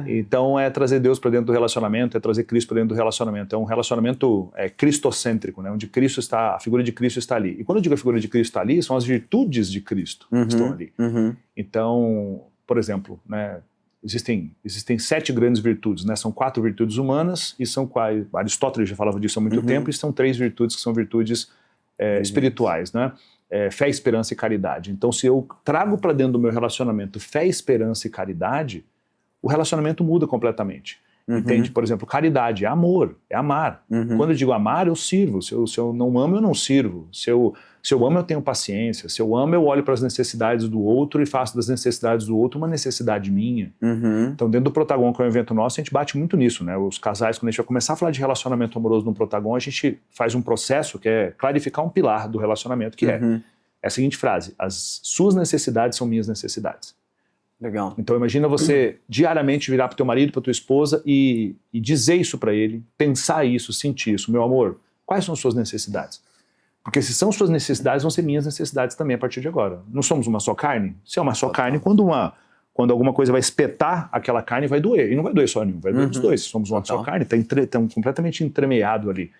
S1: Então é trazer Deus para dentro do relacionamento, é trazer Cristo para dentro do relacionamento. É um relacionamento cristocêntrico, né? Onde Cristo está, a figura de Cristo está ali. E quando eu digo a figura de Cristo está ali, são as virtudes de Cristo que estão ali. Então, por exemplo, né? Existem 7 grandes virtudes, né? São 4 virtudes humanas e são Aristóteles já falava disso há muito tempo, e são 3 virtudes que são virtudes espirituais, né? Fé, esperança e caridade. Então, se eu trago para dentro do meu relacionamento fé, esperança e caridade, o relacionamento muda completamente. Entende? Por exemplo, caridade é amor, é amar. Quando eu digo amar, eu sirvo. Se eu não amo, eu não sirvo. Se eu amo, eu tenho paciência. Se eu amo, eu olho para as necessidades do outro e faço das necessidades do outro uma necessidade minha. Então, dentro do Protagon, que é um evento nosso, a gente bate muito nisso, né? Os casais, quando a gente vai começar a falar de relacionamento amoroso no Protagon, a gente faz um processo que é clarificar um pilar do relacionamento, que é a seguinte frase: as suas necessidades são minhas necessidades.
S2: Legal.
S1: Então imagina você diariamente virar para o teu marido, para tua esposa e dizer isso para ele, pensar isso, sentir isso. Meu amor, quais são suas necessidades? Porque se são suas necessidades, vão ser minhas necessidades também a partir de agora. Não somos uma só carne? Se é uma só carne, quando alguma coisa vai espetar, aquela carne vai doer. E não vai doer só nenhum, vai doer os dois. Somos uma só carne, está completamente entremeado ali.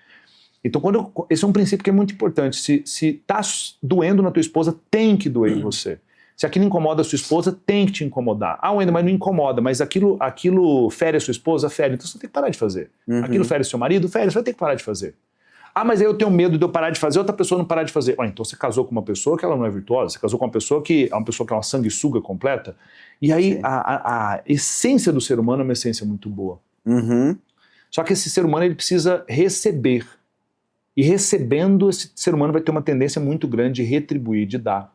S1: Então, esse é um princípio que é muito importante. Se está doendo na tua esposa, tem que doer em você. Se aquilo incomoda a sua esposa, tem que te incomodar. Wendel, mas não incomoda, mas aquilo fere a sua esposa, fere. Então você tem que parar de fazer. Aquilo fere seu marido, fere, você vai ter que parar de fazer. Mas aí eu tenho medo de eu parar de fazer, outra pessoa não parar de fazer. Então você casou com uma pessoa que ela não é virtuosa, você casou com uma pessoa que é uma sanguessuga completa. E aí a essência do ser humano é uma essência muito boa. Só que esse ser humano ele precisa receber. E recebendo, esse ser humano vai ter uma tendência muito grande de retribuir, de dar.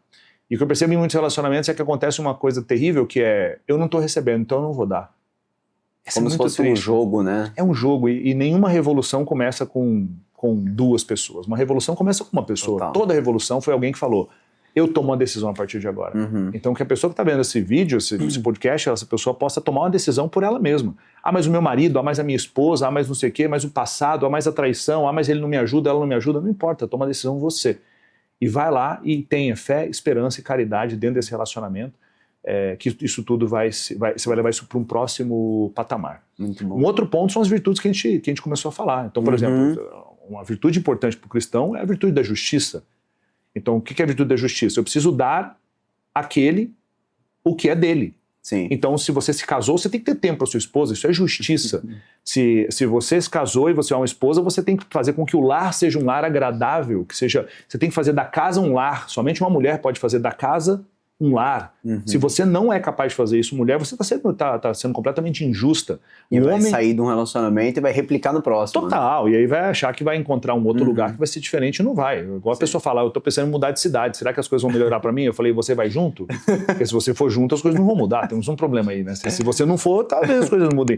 S1: E o que eu percebo em muitos relacionamentos é que acontece uma coisa terrível, que é, eu não estou recebendo, então eu não vou dar.
S2: Como se fosse um jogo, né?
S1: É um jogo, e nenhuma revolução começa com 2 pessoas. Uma revolução começa com uma pessoa.
S2: Total.
S1: Toda revolução foi alguém que falou, eu tomo uma decisão a partir de agora. Então que a pessoa que está vendo esse vídeo, esse podcast, essa pessoa possa tomar uma decisão por ela mesma. Mas o meu marido, mas a minha esposa, mas não sei o quê, mas o passado, mais a traição, mas ele não me ajuda, ela não me ajuda, não importa, toma uma decisão você. E vai lá e tenha fé, esperança e caridade dentro desse relacionamento, que isso tudo você vai levar isso para um próximo patamar.
S2: Muito bom.
S1: Um outro ponto são as virtudes que a gente começou a falar. Então, por exemplo, uma virtude importante para o cristão é a virtude da justiça. Então, o que é a virtude da justiça? Eu preciso dar àquele o que é dele.
S2: Sim.
S1: Então, se você se casou, você tem que ter tempo para sua esposa, isso é justiça. Se você se casou e você é uma esposa, você tem que fazer com que o lar seja um lar agradável, você tem que fazer da casa um lar. Somente uma mulher pode fazer da casa um lar. Se você não é capaz de fazer isso, mulher, você tá sendo completamente injusta.
S2: E vai sair de um relacionamento e vai replicar no próximo.
S1: Total, e aí vai achar que vai encontrar um outro lugar que vai ser diferente e não vai. Igual a pessoa fala, eu tô pensando em mudar de cidade, será que as coisas vão melhorar pra mim? Eu falei, você vai junto? Porque se você for junto, as coisas não vão mudar, temos um problema aí, né? Se você não for, talvez as coisas não mudem.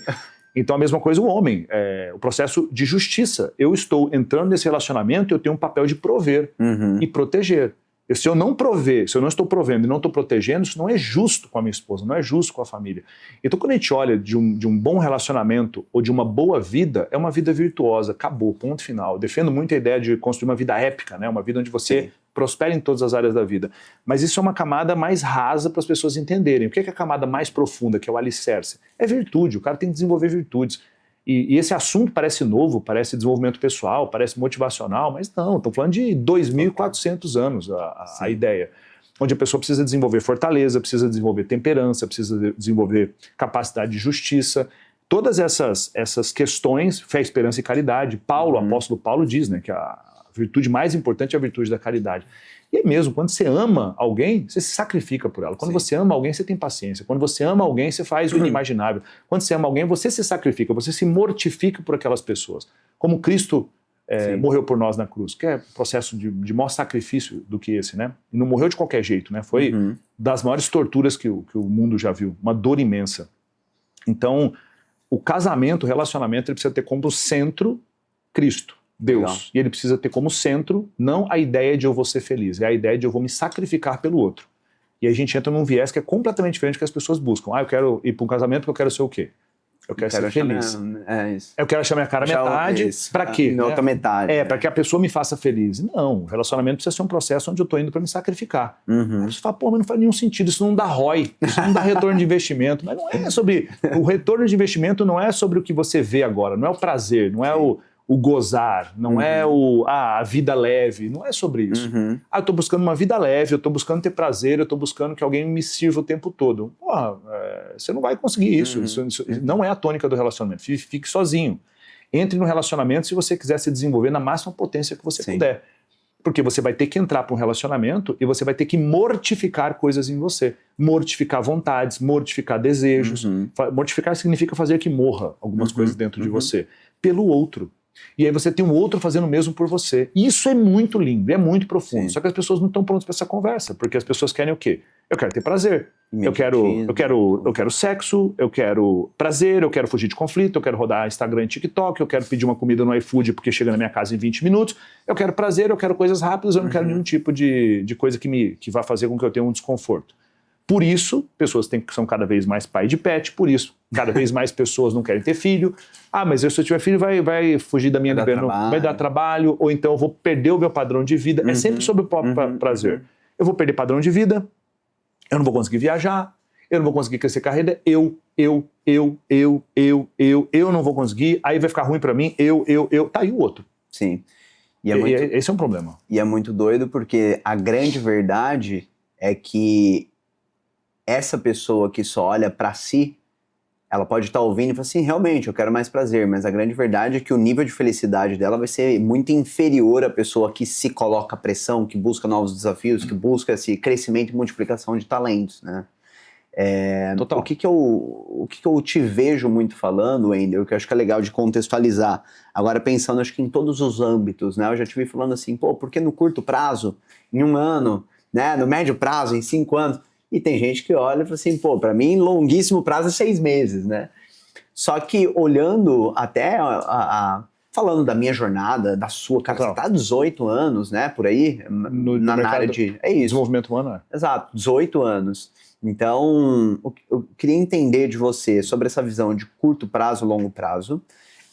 S1: Então a mesma coisa o homem, o processo de justiça. Eu estou entrando nesse relacionamento, eu tenho um papel de prover e proteger. Se eu não prover, se eu não estou provendo e não estou protegendo, isso não é justo com a minha esposa, não é justo com a família. Então quando a gente olha de um bom relacionamento ou de uma boa vida, é uma vida virtuosa, acabou, ponto final. Eu defendo muito a ideia de construir uma vida épica, né? Uma vida onde você prospera em todas as áreas da vida. Mas isso é uma camada mais rasa para as pessoas entenderem. O que é a camada mais profunda, que é o alicerce? É virtude, o cara tem que desenvolver virtudes. E esse assunto parece novo, parece desenvolvimento pessoal, parece motivacional, mas não, estou falando de 2.400 anos a ideia. Onde a pessoa precisa desenvolver fortaleza, precisa desenvolver temperança, precisa desenvolver capacidade de justiça. Todas essas questões, fé, esperança e caridade, o apóstolo Paulo diz, né, que a virtude mais importante é a virtude da caridade. E é mesmo, quando você ama alguém, você se sacrifica por ela. Quando você ama alguém, você tem paciência. Quando você ama alguém, você faz o inimaginável. Quando você ama alguém, você se sacrifica, você se mortifica por aquelas pessoas. Como Cristo morreu por nós na cruz, que é um processo de maior sacrifício do que esse, né? E não morreu de qualquer jeito, né? Foi das maiores torturas que o mundo já viu, uma dor imensa. Então, o casamento, o relacionamento, ele precisa ter como centro Cristo. Deus. Legal. E ele precisa ter como centro não a ideia de eu vou ser feliz, é a ideia de eu vou me sacrificar pelo outro. E aí a gente entra num viés que é completamente diferente do que as pessoas buscam. Eu quero ir para um casamento porque eu quero ser o quê? Eu quero ser feliz. Eu quero achar minha cara metade. Para quê?
S2: Outra metade.
S1: Para que a pessoa me faça feliz. Não, o relacionamento precisa ser um processo onde eu estou indo para me sacrificar. Aí você fala, mas não faz nenhum sentido, isso não dá ROI, isso não dá retorno de investimento. Mas não é sobre... O retorno de investimento não é sobre o que você vê agora, não é o prazer, não é o gozar, não é a vida leve, não é sobre isso. Eu estou buscando uma vida leve, eu estou buscando ter prazer, eu estou buscando que alguém me sirva o tempo todo. Você não vai conseguir isso, isso não é a tônica do relacionamento, fique sozinho. Entre no relacionamento se você quiser se desenvolver na máxima potência que você puder. Porque você vai ter que entrar para um relacionamento e você vai ter que mortificar coisas em você. Mortificar vontades, mortificar desejos. Mortificar significa fazer que morra algumas coisas dentro de você. Pelo outro. E aí você tem um outro fazendo o mesmo por você. Isso é muito lindo, é muito profundo. Só que as pessoas não estão prontas para essa conversa, porque as pessoas querem o quê? Eu quero ter prazer, eu quero sexo, eu quero prazer, eu quero fugir de conflito, eu quero rodar Instagram e TikTok, eu quero pedir uma comida no iFood porque chega na minha casa em 20 minutos, eu quero prazer, eu quero coisas rápidas, eu não quero nenhum tipo de coisa que vai fazer com que eu tenha um desconforto. Por isso, pessoas são cada vez mais pai de pet, por isso, cada vez mais pessoas não querem ter filho. Mas se eu tiver filho, vai fugir da minha liberdade, vai dar trabalho, ou então eu vou perder o meu padrão de vida. É sempre sobre o próprio prazer. Eu vou perder padrão de vida, eu não vou conseguir viajar, eu não vou conseguir crescer carreira, eu não vou conseguir, aí vai ficar ruim pra mim, tá aí o outro.
S2: Sim.
S1: Esse é um problema.
S2: E é muito doido porque a grande verdade é que essa pessoa que só olha pra si, ela pode estar ouvindo e falar assim, realmente, eu quero mais prazer, mas a grande verdade é que o nível de felicidade dela vai ser muito inferior à pessoa que se coloca pressão, que busca novos desafios, que busca esse crescimento e multiplicação de talentos, né?
S1: Total.
S2: O que eu te vejo muito falando, Wendel, que eu acho que é legal de contextualizar, agora pensando acho que em todos os âmbitos, né? Eu já te vi falando assim, porque no curto prazo, em 1 ano, né? No médio prazo, em 5 anos... E tem gente que olha e fala assim, pra mim, longuíssimo prazo é 6 meses, né? Só que olhando até, falando da minha jornada, da sua, cara, você tá há 18 anos, né, por aí, na área de... É isso.
S1: Desenvolvimento humano,
S2: Exato, 18 anos. Então, eu queria entender de você sobre essa visão de curto prazo, longo prazo,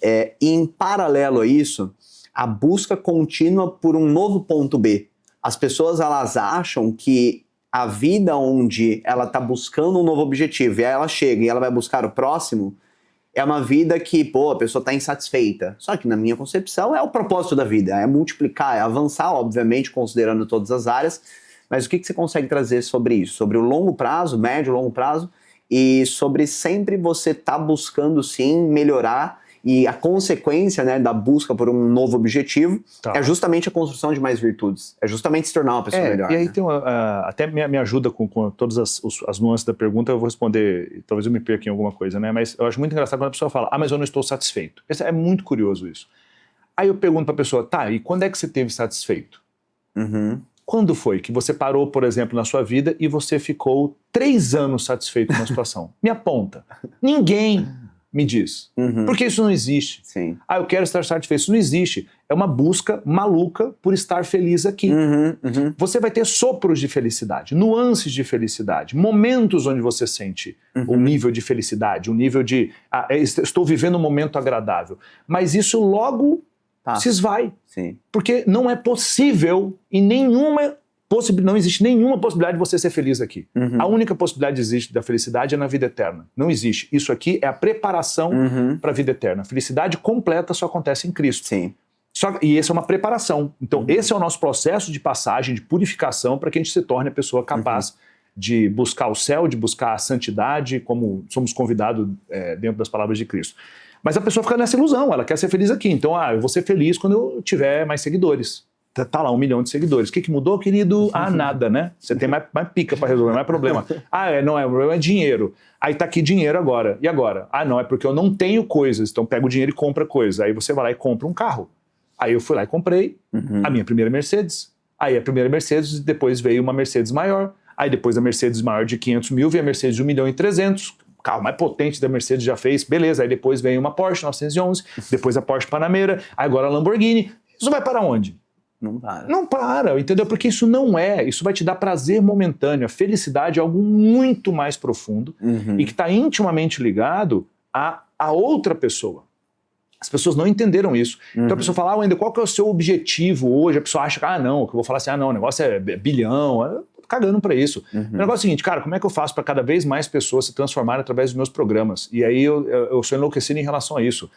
S2: e em paralelo a isso, a busca contínua por um novo ponto B. As pessoas, elas acham que a vida onde ela está buscando um novo objetivo e aí ela chega e ela vai buscar o próximo, é uma vida que, a pessoa está insatisfeita. Só que na minha concepção é o propósito da vida, é multiplicar, é avançar, obviamente, considerando todas as áreas, mas o que você consegue trazer sobre isso? Sobre o longo prazo, médio, longo prazo, e sobre sempre você estar buscando, sim, melhorar E a consequência, né, da busca por um novo objetivo é justamente a construção de mais virtudes. É justamente se tornar uma pessoa melhor.
S1: E aí
S2: né?
S1: tem até me ajuda com todas as nuances da pergunta, eu vou responder, talvez eu me perca em alguma coisa, né? Mas eu acho muito engraçado quando a pessoa fala, mas eu não estou satisfeito. É muito curioso isso. Aí eu pergunto para a pessoa, tá, e quando é que você esteve satisfeito? Quando foi que você parou, por exemplo, na sua vida e você ficou 3 anos satisfeito com uma situação? Me aponta. Ninguém me diz. Porque isso não existe.
S2: Sim.
S1: Eu quero estar satisfeito. Isso não existe. É uma busca maluca por estar feliz aqui. Você vai ter sopros de felicidade, nuances de felicidade, momentos onde você sente um nível de felicidade, um nível de estou vivendo um momento agradável. Mas isso logo se esvai.
S2: Sim.
S1: Porque não é possível e não existe nenhuma possibilidade de você ser feliz aqui. A única possibilidade que existe da felicidade é na vida eterna. Não existe. Isso aqui é a preparação para a vida eterna. A felicidade completa só acontece em Cristo.
S2: Sim.
S1: E essa é uma preparação. Então, esse é o nosso processo de passagem, de purificação, para que a gente se torne a pessoa capaz de buscar o céu, de buscar a santidade, como somos convidados dentro das palavras de Cristo. Mas a pessoa fica nessa ilusão, ela quer ser feliz aqui. Então, eu vou ser feliz quando eu tiver mais seguidores. Tá lá 1 milhão de seguidores. O que mudou, querido? Nada, né? Você tem mais pica para resolver, mais problema. Não é, o problema é dinheiro. Aí tá aqui dinheiro agora. E agora? Não, é porque eu não tenho coisas. Então pega o dinheiro e compra coisas. Aí você vai lá e compra um carro. Aí eu fui lá e comprei a minha primeira Mercedes. Aí a primeira Mercedes, depois veio uma Mercedes maior. Aí depois a Mercedes maior de 500 mil, veio a Mercedes de 1.300.000. O carro mais potente da Mercedes já fez, beleza. Aí depois veio uma Porsche 911, depois a Porsche Panamera, aí agora a Lamborghini. Isso vai para onde?
S2: Não para.
S1: Não para, entendeu? Porque isso isso vai te dar prazer momentâneo. A felicidade é algo muito mais profundo e que está intimamente ligado a outra pessoa. As pessoas não entenderam isso. Então a pessoa fala, Wendel, qual que é o seu objetivo hoje? A pessoa acha que, não, que eu vou falar assim, não, o negócio é bilhão, eu tô cagando pra isso. O negócio é o seguinte, cara, como é que eu faço para cada vez mais pessoas se transformarem através dos meus programas? E aí eu sou enlouquecido em relação a isso.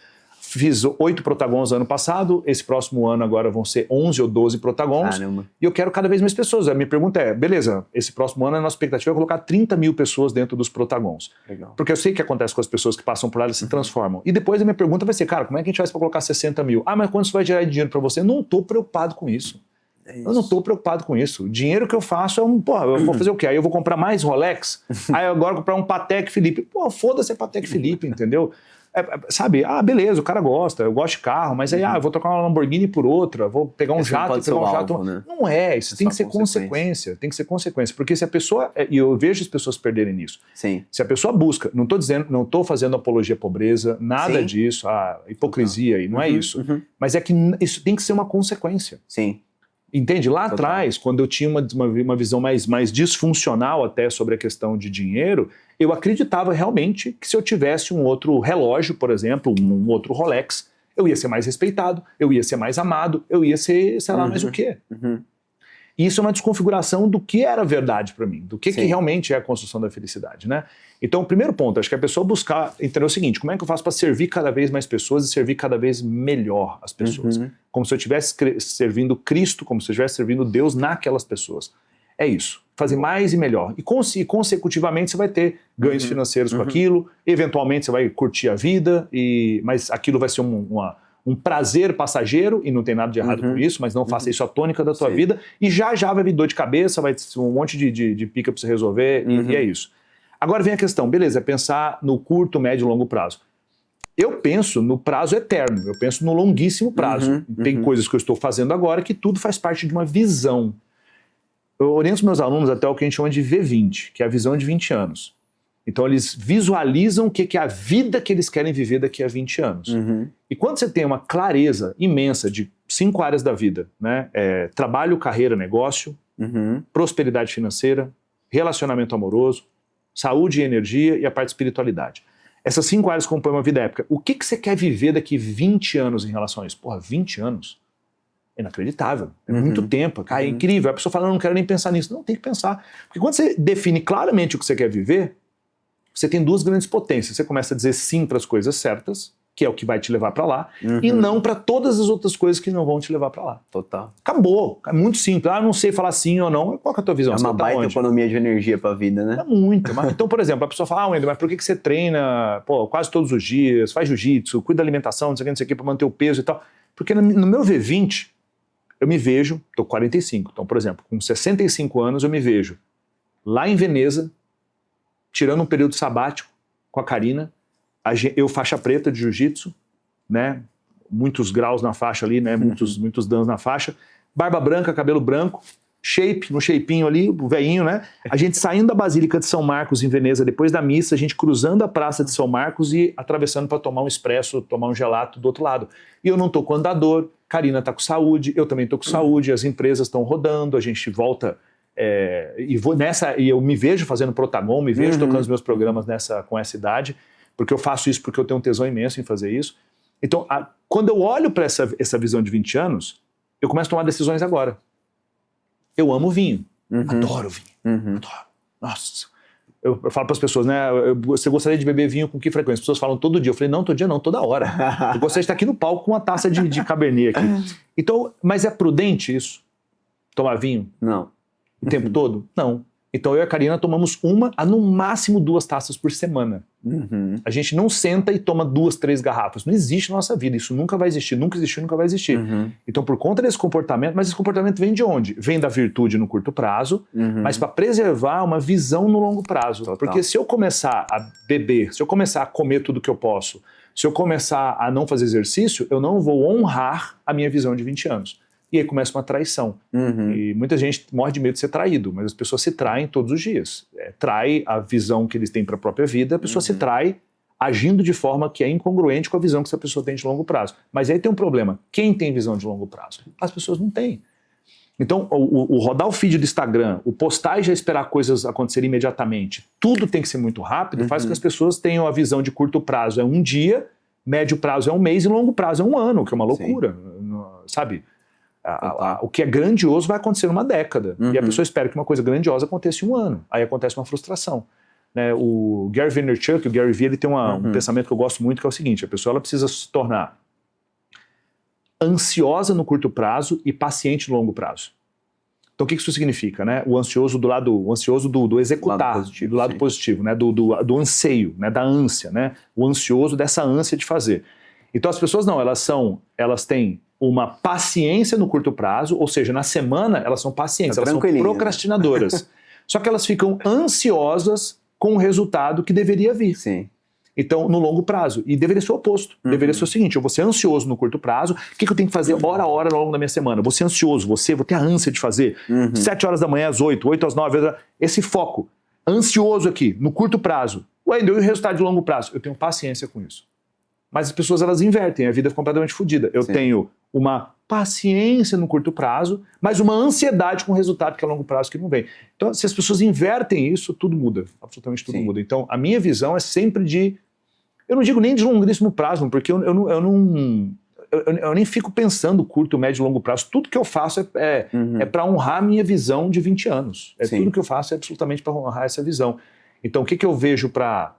S1: Fiz 8 protagons ano passado, esse próximo ano agora vão ser 11 ou 12 protagons.
S2: Caramba.
S1: E eu quero cada vez mais pessoas. A minha pergunta é, beleza, esse próximo ano a nossa expectativa é colocar 30 mil pessoas dentro dos protagons.
S2: Legal.
S1: Porque eu sei o que acontece com as pessoas que passam por lá, elas se transformam. E depois a minha pergunta vai ser, cara, como é que a gente faz para colocar 60 mil? Mas quanto isso vai gerar dinheiro para você? Eu não estou preocupado com isso. Eu não estou preocupado com isso. O dinheiro que eu faço é eu vou fazer o quê? Aí eu vou comprar mais Rolex? Aí agora eu vou comprar um Patek Philippe. Foda-se a Patek Philippe, entendeu? Sabe, beleza, o cara gosta, eu gosto de carro, mas aí, eu vou trocar uma Lamborghini por outra, vou pegar um jato e pegar um jato.
S2: Alvo, né?
S1: Não isso tem que ser consequência, tem que ser consequência, porque se a pessoa, e eu vejo as pessoas perderem nisso,
S2: Sim.
S1: Se a pessoa busca, não estou fazendo apologia à pobreza, nada disso, hipocrisia, e não é isso, mas é que isso tem que ser uma consequência.
S2: Sim.
S1: Entende? Lá atrás, quando eu tinha uma visão mais disfuncional até sobre a questão de dinheiro, eu acreditava realmente que se eu tivesse um outro relógio, por exemplo, um outro Rolex, eu ia ser mais respeitado, eu ia ser mais amado, eu ia ser, sei lá, mais o quê. E isso é uma desconfiguração do que era verdade para mim, do que realmente é a construção da felicidade, né? Então, o primeiro ponto, acho que a pessoa buscar entender o seguinte, como é que eu faço para servir cada vez mais pessoas e servir cada vez melhor as pessoas? Como se eu estivesse servindo Cristo, como se eu estivesse servindo Deus naquelas pessoas. É isso, fazer mais e melhor. E consecutivamente você vai ter ganhos financeiros com aquilo, eventualmente você vai curtir a vida, mas aquilo vai ser um prazer passageiro, e não tem nada de errado com isso, mas não faça isso a tônica da tua vida, e já vai vir dor de cabeça, vai ter um monte de pica para você resolver, e é isso. Agora vem a questão, beleza, é pensar no curto, médio e longo prazo. Eu penso no prazo eterno, eu penso no longuíssimo prazo. Tem coisas que eu estou fazendo agora que tudo faz parte de uma visão. Eu oriento os meus alunos até o que a gente chama de V20, que é a visão de 20 anos. Então eles visualizam o que é a vida que eles querem viver daqui a 20 anos. E quando você tem uma clareza imensa de 5 áreas da vida, né? Trabalho, carreira, negócio, prosperidade financeira, relacionamento amoroso, saúde e energia e a parte de espiritualidade. Essas 5 áreas compõem uma vida épica. O que você quer viver daqui 20 anos em relação a isso? 20 anos? É inacreditável. É muito tempo. Cara, é incrível. A pessoa fala, não quero nem pensar nisso. Não, tem que pensar. Porque quando você define claramente o que você quer viver, você tem 2 grandes potências. Você começa a dizer sim para as coisas certas que é o que vai te levar para lá, e não para todas as outras coisas que não vão te levar para lá.
S2: Total.
S1: Acabou. É muito simples. Não sei falar sim ou não. Qual que é a tua visão?
S2: É uma baita economia de energia para a vida, né?
S1: É muito. Então, por exemplo, a pessoa fala, Wendel, mas por que você treina quase todos os dias, faz jiu-jitsu, cuida da alimentação, não sei o que, para manter o peso e tal? Porque no meu V20, eu me vejo, tô com 45, então, por exemplo, com 65 anos eu me vejo lá em Veneza, tirando um período sabático com a Karina, eu faixa preta de jiu-jitsu, né? Muitos graus na faixa ali, né? Muitos danos na faixa, barba branca, cabelo branco, no shapinho ali, o veinho, né? A gente saindo da Basílica de São Marcos em Veneza depois da missa, a gente cruzando a Praça de São Marcos e atravessando para tomar um expresso, tomar um gelato do outro lado. E eu não tô com andador, Karina tá com saúde, eu também tô com saúde, as empresas estão rodando, a gente volta e eu me vejo fazendo Protagon, me vejo tocando os meus programas com essa idade, porque eu faço isso porque eu tenho um tesão imenso em fazer isso. Então, quando eu olho para essa visão de 20 anos, eu começo a tomar decisões agora. Eu amo vinho, adoro vinho, adoro. Nossa, eu falo para as pessoas, né? Você gostaria de beber vinho com que frequência? As pessoas falam todo dia. Eu falei, não, todo dia não, toda hora. Eu gostaria de estar aqui no palco com uma taça de Cabernet aqui. Então, mas é prudente isso? Tomar vinho?
S2: Não.
S1: O tempo todo? Não. Então eu e a Karina tomamos no máximo 2 taças por semana. A gente não senta e toma 2, 3 garrafas. Não existe na nossa vida. Isso nunca vai existir. Nunca existiu, nunca vai existir. Então por conta desse comportamento, mas esse comportamento vem de onde? Vem da virtude no curto prazo, mas para preservar uma visão no longo prazo.
S2: Total.
S1: Porque se eu começar a beber, se eu começar a comer tudo que eu posso, se eu começar a não fazer exercício, eu não vou honrar a minha visão de 20 anos. E aí começa uma traição. E muita gente morre de medo de ser traído, mas as pessoas se traem todos os dias. Trai a visão que eles têm para a própria vida, a pessoa se trai agindo de forma que é incongruente com a visão que essa pessoa tem de longo prazo. Mas aí tem um problema. Quem tem visão de longo prazo? As pessoas não têm. Então, o rodar o feed do Instagram, o postar e já esperar coisas acontecerem imediatamente, tudo tem que ser muito rápido, faz com que as pessoas tenham a visão de curto prazo é um dia, médio prazo é um mês e longo prazo é um ano, que é uma loucura. Sabe? O que é grandioso vai acontecer numa década. E a pessoa espera que uma coisa grandiosa aconteça em um ano. Aí acontece uma frustração. Né? O Gary Vaynerchuk, o Gary Vee, ele tem um pensamento que eu gosto muito, que é o seguinte: a pessoa ela precisa se tornar ansiosa no curto prazo e paciente no longo prazo. Então o que isso significa? Né? O ansioso do executar, do lado positivo, né? do anseio, né? Da ânsia, né? O ansioso dessa ânsia de fazer. Então as pessoas não, elas têm uma paciência no curto prazo, ou seja, na semana elas são pacientes, elas são procrastinadoras. Só que elas ficam ansiosas com o resultado que deveria vir.
S2: Sim.
S1: Então, no longo prazo. E deveria ser o oposto. Deveria ser o seguinte: eu vou ser ansioso no curto prazo, o que eu tenho que fazer hora a hora ao longo da minha semana? Eu vou ser ansioso, vou ter a ânsia de fazer. 7 horas da manhã às 8, 8 às 9, esse foco. Ansioso aqui, no curto prazo. E o resultado de longo prazo? Eu tenho paciência com isso. Mas as pessoas, elas invertem, a vida é completamente fodida. Eu tenho uma paciência no curto prazo, mas uma ansiedade com o resultado que é a longo prazo que não vem. Então, se as pessoas invertem isso, tudo muda. Absolutamente tudo muda. Então, a minha visão é sempre eu não digo nem de longuíssimo prazo, porque eu nem fico pensando curto, médio e longo prazo. Tudo que eu faço é para honrar a minha visão de 20 anos. Tudo que eu faço é absolutamente para honrar essa visão. Então, o que eu vejo para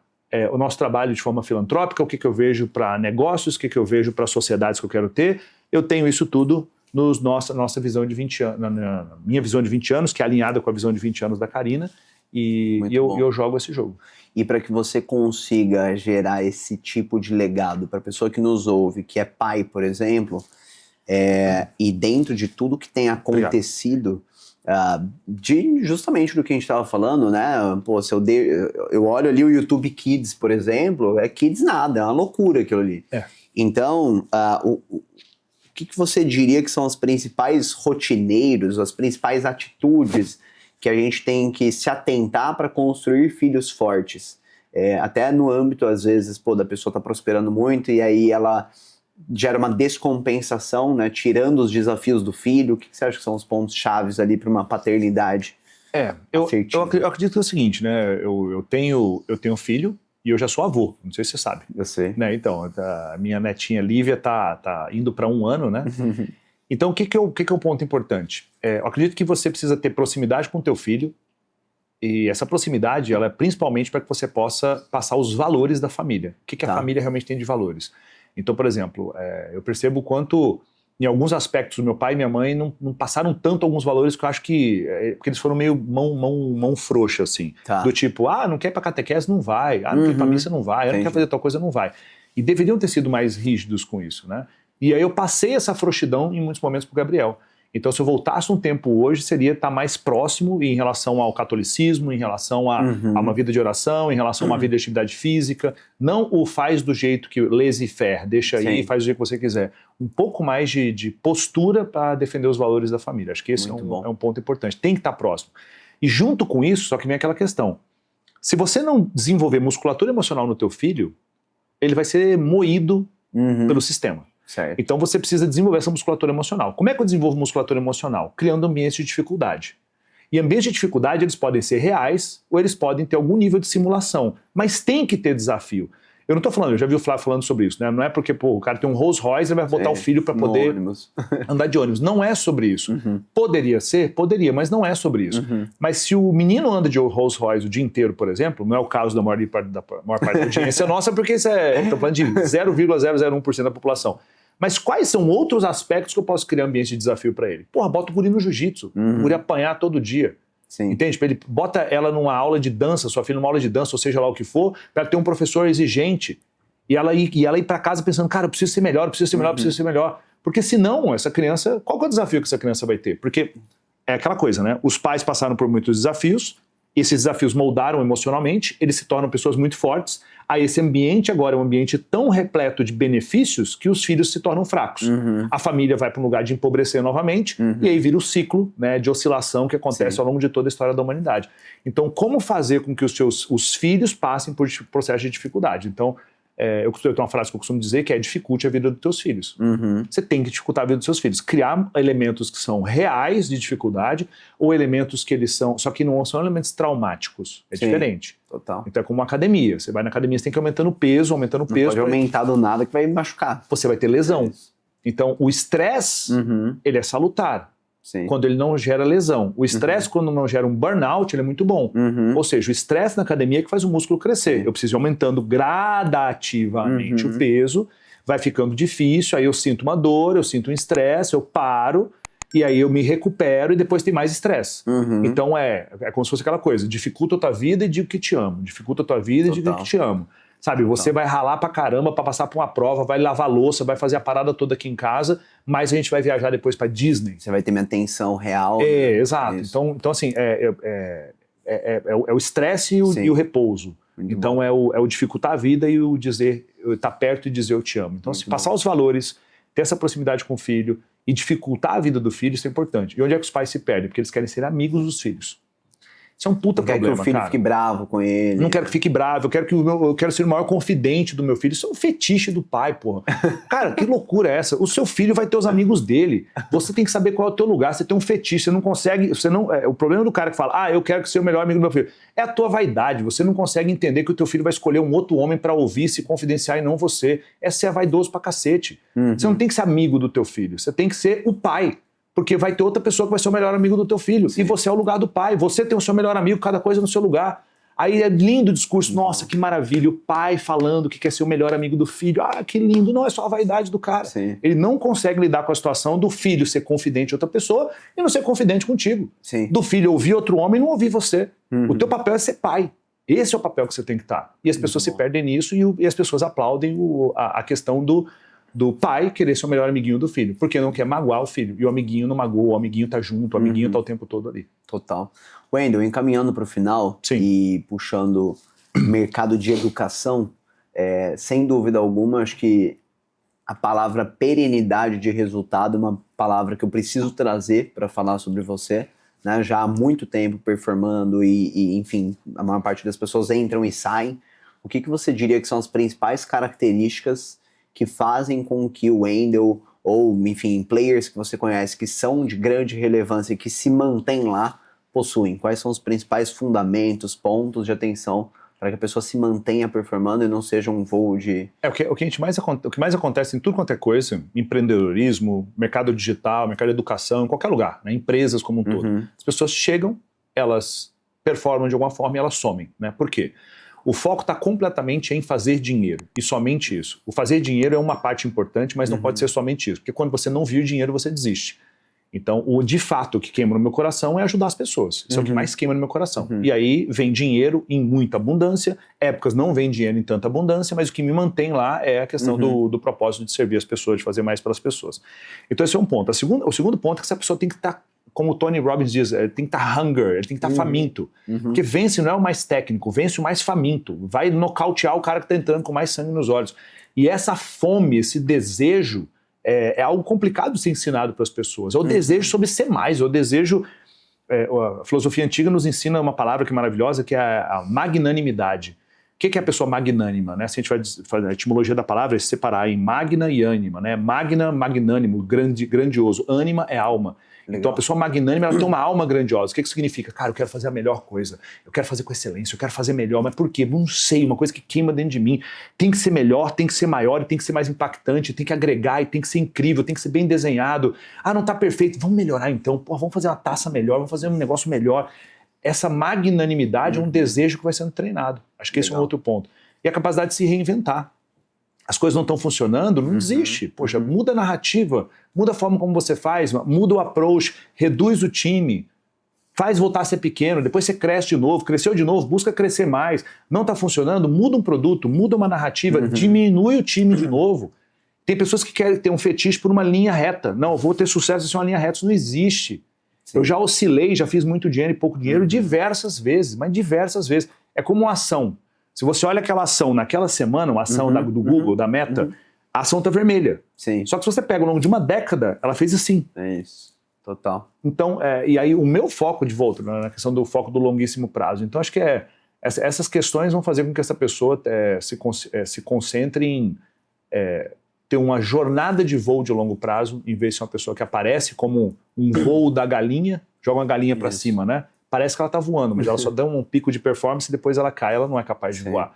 S1: o nosso trabalho de forma filantrópica, o que eu vejo para negócios, o que eu vejo para sociedades que eu quero ter, eu tenho isso tudo nossa visão de 20 anos, na minha visão de 20 anos, que é alinhada com a visão de 20 anos da Karina, e eu jogo esse jogo.
S2: E para que você consiga gerar esse tipo de legado para a pessoa que nos ouve, que é pai, por exemplo, e dentro de tudo que tem acontecido, justamente do que a gente estava falando, né? Pô, se eu olho ali o YouTube Kids, por exemplo, Kids nada, é uma loucura aquilo ali. Então, o que você diria que são os principais rotineiros, as principais atitudes que a gente tem que se atentar para construir filhos fortes? Até no âmbito, às vezes, da pessoa tá prosperando muito e aí ela gera uma descompensação, né, tirando os desafios do filho. O que você acha que são os pontos chaves ali para uma paternidade
S1: eu acredito que é o seguinte, né, eu tenho filho e eu já sou avô, não sei se você sabe.
S2: Eu sei.
S1: Né, então, a minha netinha Lívia tá indo para 1 ano, né? Então, o que é o ponto importante? Eu acredito que você precisa ter proximidade com o teu filho, e essa proximidade, ela é principalmente para que você possa passar os valores da família. O que a família realmente tem de valores? Então, por exemplo, eu percebo o quanto, em alguns aspectos, o meu pai e minha mãe não passaram tanto alguns valores que eu acho que porque eles foram meio mão frouxa, assim.
S2: Tá.
S1: Do tipo, não quer ir pra catequese, não vai. Não quer ir pra missa, não vai. Não quer fazer tal coisa, não vai. E deveriam ter sido mais rígidos com isso, né? E aí eu passei essa frouxidão em muitos momentos pro Gabriel. Então, se eu voltasse um tempo hoje, seria estar mais próximo em relação ao catolicismo, em relação a uma vida de oração, em relação a uma vida de atividade física. Não o faz do jeito que laissez-faire, deixa aí e faz do jeito que você quiser. Um pouco mais de postura para defender os valores da família. Acho que esse é um ponto importante. Tem que estar próximo. E junto com isso, só que vem aquela questão. Se você não desenvolver musculatura emocional no teu filho, ele vai ser moído pelo sistema.
S2: Certo.
S1: Então você precisa desenvolver essa musculatura emocional. Como é que eu desenvolvo musculatura emocional? Criando ambientes de dificuldade. E ambientes de dificuldade, eles podem ser reais ou eles podem ter algum nível de simulação. Mas tem que ter desafio. Eu não estou falando, eu já vi o Flávio falando sobre isso, né? Não é porque o cara tem um Rolls Royce e vai botar o filho para poder andar de ônibus. Não é sobre isso. Poderia ser? Poderia, mas não é sobre isso. Mas se o menino anda de Rolls Royce o dia inteiro, por exemplo, não é o caso da maior parte da audiência nossa, porque isso estou falando de 0,001% da população. Mas quais são outros aspectos que eu posso criar ambiente de desafio para ele? Bota o guri no jiu-jitsu, o guri apanhar todo dia.
S2: Sim.
S1: Entende? Ele bota ela numa aula de dança, sua filha numa aula de dança, ou seja lá o que for, para ter um professor exigente. E ela ir para casa pensando, cara, eu preciso ser melhor, eu preciso ser melhor, eu preciso ser melhor. Porque senão, essa criança, qual que é o desafio que essa criança vai ter? Porque é aquela coisa, né? Os pais passaram por muitos desafios, esses desafios moldaram emocionalmente, eles se tornam pessoas muito fortes. Aí esse ambiente agora é um ambiente tão repleto de benefícios que os filhos se tornam fracos. A família vai para um lugar de empobrecer novamente e aí vira o ciclo, né, de oscilação que acontece ao longo de toda a história da humanidade. Então, como fazer com que os filhos passem por processo de dificuldade? Então, eu tenho uma frase que eu costumo dizer que é: dificulte a vida dos teus filhos. Você tem que dificultar a vida dos seus filhos. Criar elementos que são reais de dificuldade ou elementos que eles são, só que não são elementos traumáticos. É diferente.
S2: Total.
S1: Então é como uma academia. Você vai na academia, você tem que ir aumentando o peso.
S2: Não pode aumentar do nada que vai machucar.
S1: Você vai ter lesão. Então o estresse, ele é salutar.
S2: Sim.
S1: Quando ele não gera lesão. O estresse, quando não gera um burnout, ele é muito bom. Ou seja, o estresse na academia é que faz o músculo crescer. Eu preciso ir aumentando gradativamente o peso, vai ficando difícil, aí eu sinto uma dor, eu sinto um estresse, eu paro, e aí eu me recupero e depois tem mais estresse. Então é como se fosse aquela coisa: dificulta a tua vida e digo que te amo. Dificulta a tua vida e digo que te amo. Sabe, você vai ralar pra caramba pra passar por uma prova, vai lavar louça, vai fazer a parada toda aqui em casa, mas a gente vai viajar depois pra Disney.
S2: Você vai ter minha atenção real.
S1: Exato. Então assim, é o estresse e o repouso.
S2: Muito
S1: então
S2: bom.
S1: é o dificultar a vida e o dizer, estar perto e dizer eu te amo. Então, se passar os valores, ter essa proximidade com o filho e dificultar a vida do filho, isso é importante. E onde é que os pais se perdem? Porque eles querem ser amigos dos filhos. Isso é um puta problema,
S2: Quer que o filho fique bravo com ele.
S1: Não quero que fique bravo, eu quero ser o maior confidente do meu filho. Isso é um fetiche do pai, porra. Cara, que loucura é essa? O seu filho vai ter os amigos dele. Você tem que saber qual é o teu lugar. Você tem um fetiche, você não consegue... o problema do cara que fala, eu quero ser o melhor amigo do meu filho, é a tua vaidade. Você não consegue entender que o teu filho vai escolher um outro homem pra ouvir, se confidenciar e não você. É ser vaidoso pra cacete. Você não tem que ser amigo do teu filho. Você tem que ser o pai. Porque vai ter outra pessoa que vai ser o melhor amigo do teu filho. Sim. E você é o lugar do pai. Você tem o seu melhor amigo, cada coisa no seu lugar. Aí é lindo o discurso. Nossa, que maravilha. O pai falando que quer ser o melhor amigo do filho. Que lindo. Não, é só a vaidade do cara.
S2: Sim.
S1: Ele não consegue lidar com a situação do filho ser confidente de outra pessoa e não ser confidente contigo.
S2: Sim.
S1: Do filho ouvir outro homem e não ouvir você. O teu papel é ser pai. Esse é o papel que você tem que estar. E as pessoas se perdem nisso e as pessoas aplaudem a questão do pai querer ser o melhor amiguinho do filho, porque não quer magoar o filho. E o amiguinho não magoa, o amiguinho tá junto, o amiguinho tá o tempo todo ali.
S2: Total. Wendel, encaminhando para o final e puxando mercado de educação, sem dúvida alguma, acho que a palavra perenidade de resultado é uma palavra que eu preciso trazer para falar sobre você, né? Já há muito tempo performando e, enfim, a maior parte das pessoas entram e saem. O que você diria que são as principais características que fazem com que o Wendel, ou enfim, players que você conhece que são de grande relevância e que se mantêm lá, possuem? Quais são os principais fundamentos, pontos de atenção para que a pessoa se mantenha performando e não seja um voo de...
S1: O que mais acontece em tudo quanto é coisa, empreendedorismo, mercado digital, mercado de educação, em qualquer lugar, né? Empresas como um todo. As pessoas chegam, elas performam de alguma forma e elas somem, né? Por quê? O foco está completamente em fazer dinheiro, e somente isso. O fazer dinheiro é uma parte importante, mas não pode ser somente isso, porque quando você não vir dinheiro, você desiste. Então, de fato, o que queima no meu coração é ajudar as pessoas. Isso é o que mais queima no meu coração. E aí vem dinheiro em muita abundância, épocas não vem dinheiro em tanta abundância, mas o que me mantém lá é a questão do propósito de servir as pessoas, de fazer mais pelas pessoas. Então esse é um ponto. O segundo ponto é que essa pessoa tem que estar, como o Tony Robbins diz, ele tem que estar hunger, ele tem que estar faminto. Porque vence não é o mais técnico, vence o mais faminto. Vai nocautear o cara que está entrando com mais sangue nos olhos. E essa fome, esse desejo, é algo complicado de ser ensinado para as pessoas. É o desejo sobre ser mais, é o desejo... a filosofia antiga nos ensina uma palavra que é maravilhosa, que é a magnanimidade. O que é a pessoa magnânima? Né? Se a gente vai fazer a etimologia da palavra, é se separar em magna e ânima. Né? Magna, magnânimo, grandioso. Ânima é alma. Legal. Então a pessoa magnânima, ela tem uma alma grandiosa. O que significa? Cara, eu quero fazer a melhor coisa, eu quero fazer com excelência, eu quero fazer melhor, mas por quê? Não sei, uma coisa que queima dentro de mim. Tem que ser melhor, tem que ser maior, tem que ser mais impactante, tem que agregar, e tem que ser incrível, tem que ser bem desenhado. Ah, não tá perfeito, vamos melhorar então. Pô, vamos fazer uma taça melhor, vamos fazer um negócio melhor. Essa magnanimidade é um desejo que vai sendo treinado. Acho que esse é um outro ponto. E a capacidade de se reinventar. As coisas não estão funcionando, não desiste. Poxa, muda a narrativa, muda a forma como você faz, muda o approach, reduz o time, faz voltar a ser pequeno, depois você cresce de novo, cresceu de novo, busca crescer mais. Não está funcionando, muda um produto, muda uma narrativa, diminui o time de novo. Tem pessoas que querem ter um fetiche por uma linha reta. Não, eu vou ter sucesso se uma linha reta. Isso não existe. Sim. Eu já oscilei, já fiz muito dinheiro e pouco dinheiro diversas vezes, mas diversas vezes. É como uma ação. Se você olha aquela ação naquela semana, uma ação do Google, da Meta, a ação está vermelha.
S2: Sim.
S1: Só que se você pega ao longo de uma década, ela fez assim.
S2: É isso, total.
S1: Então, e aí o meu foco, de volta, na questão do foco do longuíssimo prazo. Então, acho que essas questões vão fazer com que essa pessoa se concentre em ter uma jornada de voo de longo prazo, em vez de ser uma pessoa que aparece como um voo da galinha, joga uma galinha para cima, né? Parece que ela está voando, mas ela só dá um pico de performance e depois ela cai, ela não é capaz de voar.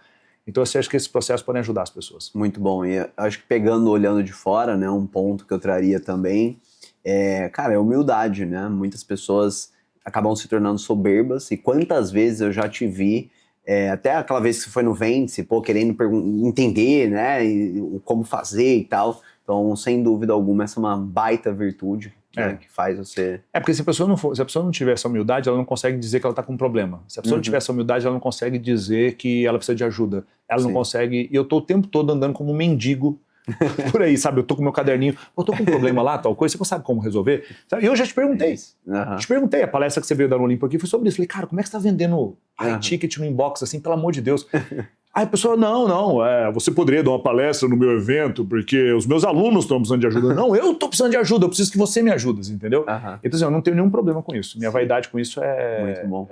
S1: Então eu acho que esses processos podem ajudar as pessoas.
S2: Muito bom. E acho que olhando de fora, né, um ponto que eu traria também é humildade, né? Muitas pessoas acabam se tornando soberbas e quantas vezes eu já te vi, até aquela vez que você foi no Vence, querendo entender, né, como fazer e tal. Então, sem dúvida alguma, essa é uma baita virtude. Né, que faz você...
S1: porque se a pessoa não tiver essa humildade, ela não consegue dizer que ela está com um problema. Se a pessoa não tiver essa humildade, ela não consegue dizer que ela precisa de ajuda. Ela não consegue... E eu estou o tempo todo andando como um mendigo por aí, sabe? Eu estou com meu caderninho, eu estou com um problema lá, tal coisa, você sabe como resolver? E eu já te perguntei. Te perguntei, a palestra que você veio dar no Olimpo aqui foi sobre isso. Falei, cara, como é que você está vendendo ticket no inbox assim, pelo amor de Deus? Aí a pessoa, não, você poderia dar uma palestra no meu evento, porque os meus alunos estão precisando de ajuda. Não, eu estou precisando de ajuda, eu preciso que você me ajude, entendeu? Então assim, eu não tenho nenhum problema com isso. Minha vaidade com isso
S2: muito bom.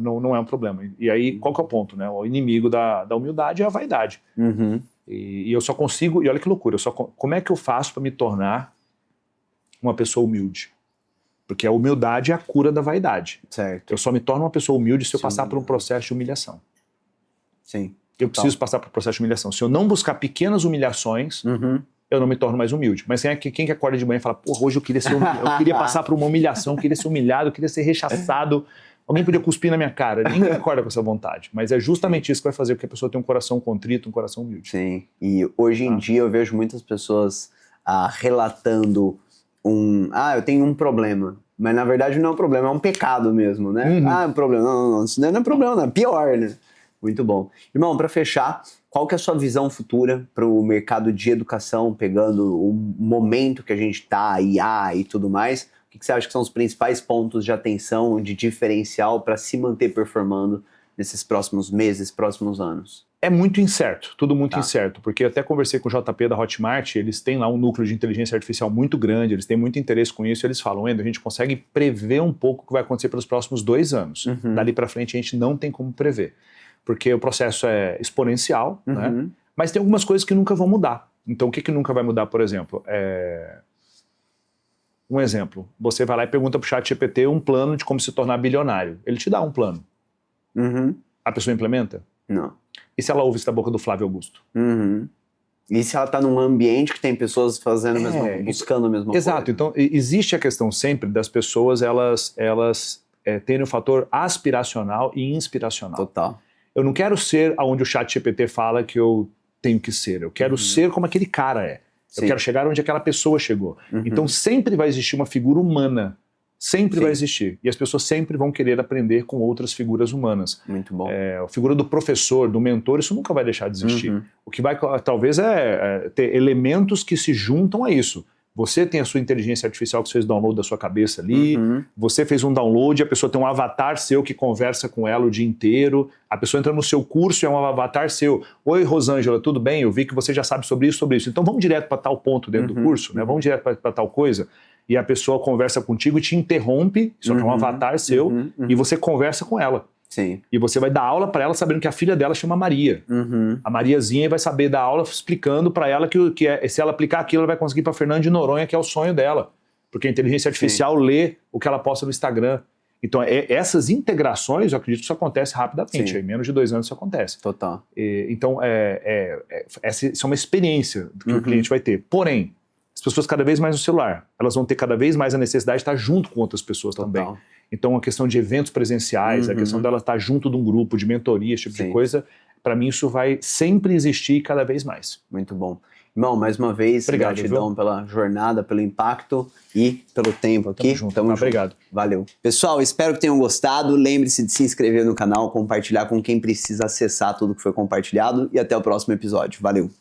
S1: Não é um problema. E aí, qual que é o ponto? Né? O inimigo da humildade é a vaidade. E eu só consigo, e olha que loucura, como é que eu faço para me tornar uma pessoa humilde? Porque a humildade é a cura da vaidade.
S2: Certo.
S1: Eu só me torno uma pessoa humilde se eu passar por um processo de humilhação.
S2: Sim.
S1: Eu preciso passar por um processo de humilhação. Se eu não buscar pequenas humilhações, eu não me torno mais humilde. Mas quem que acorda de manhã e fala, porra, hoje eu queria passar por uma humilhação, eu queria ser humilhado, eu queria ser rechaçado, alguém podia cuspir na minha cara. Ninguém acorda com essa vontade. Mas é justamente isso que vai fazer com que a pessoa tenha um coração contrito, um coração humilde.
S2: Sim, e hoje em dia eu vejo muitas pessoas relatando eu tenho um problema. Mas na verdade não é um problema, é um pecado mesmo, né? É um problema. Não, isso não é problema, não, é pior, né? Muito bom. Irmão, para fechar, qual que é a sua visão futura para o mercado de educação, pegando o momento que a gente está, IA e tudo mais? O que você acha que são os principais pontos de atenção, de diferencial para se manter performando nesses próximos meses, próximos anos?
S1: É muito incerto, tudo muito incerto, porque eu até conversei com o JP da Hotmart, eles têm lá um núcleo de inteligência artificial muito grande, eles têm muito interesse com isso, eles falam, Wendel, a gente consegue prever um pouco o que vai acontecer pelos próximos 2 anos. Dali para frente a gente não tem como prever. Porque o processo é exponencial, né? Mas tem algumas coisas que nunca vão mudar. Então, o que nunca vai mudar, por exemplo? Um exemplo, você vai lá e pergunta para o ChatGPT um plano de como se tornar bilionário. Ele te dá um plano. A pessoa implementa?
S2: Não.
S1: E se ela ouve isso da boca do Flávio Augusto?
S2: E se ela está num ambiente que tem pessoas fazendo buscando a mesma coisa?
S1: Exato. Então, existe a questão sempre das pessoas, elas terem o fator aspiracional e inspiracional.
S2: Total.
S1: Eu não quero ser aonde o ChatGPT fala que eu tenho que ser. Eu quero ser como aquele cara é. Eu quero chegar onde aquela pessoa chegou. Então sempre vai existir uma figura humana. Sempre vai existir. E as pessoas sempre vão querer aprender com outras figuras humanas.
S2: Muito bom.
S1: A figura do professor, do mentor, isso nunca vai deixar de existir. O que vai, talvez, ter elementos que se juntam a isso. Você tem a sua inteligência artificial que você fez download da sua cabeça ali, você fez um download, a pessoa tem um avatar seu que conversa com ela o dia inteiro, a pessoa entra no seu curso e é um avatar seu. Oi, Rosângela, tudo bem? Eu vi que você já sabe sobre isso. Então vamos direto para tal ponto dentro do curso, né? Vamos direto para tal coisa. E a pessoa conversa contigo e te interrompe, só que é um avatar seu, e você conversa com ela.
S2: Sim.
S1: E você vai dar aula para ela sabendo que a filha dela chama Maria. A Mariazinha vai saber dar aula explicando para ela que se ela aplicar aquilo, ela vai conseguir para Fernando de Noronha, que é o sonho dela. Porque a inteligência artificial lê o que ela posta no Instagram. Então, essas integrações, eu acredito que isso acontece rapidamente. Em menos de 2 anos isso acontece.
S2: Total.
S1: Então, essa é uma experiência que o cliente vai ter. Porém, as pessoas cada vez mais no celular, elas vão ter cada vez mais a necessidade de estar junto com outras pessoas também. Então, a questão de eventos presenciais, a questão dela estar junto de um grupo, de mentoria, esse tipo de coisa, para mim isso vai sempre existir cada vez mais.
S2: Muito bom. Irmão, mais uma vez,
S1: Obrigado,
S2: gratidão pela jornada, pelo impacto e pelo tempo aqui.
S1: Tamo junto. Obrigado.
S2: Valeu. Pessoal, espero que tenham gostado. Lembre-se de se inscrever no canal, compartilhar com quem precisa acessar tudo que foi compartilhado e até o próximo episódio. Valeu.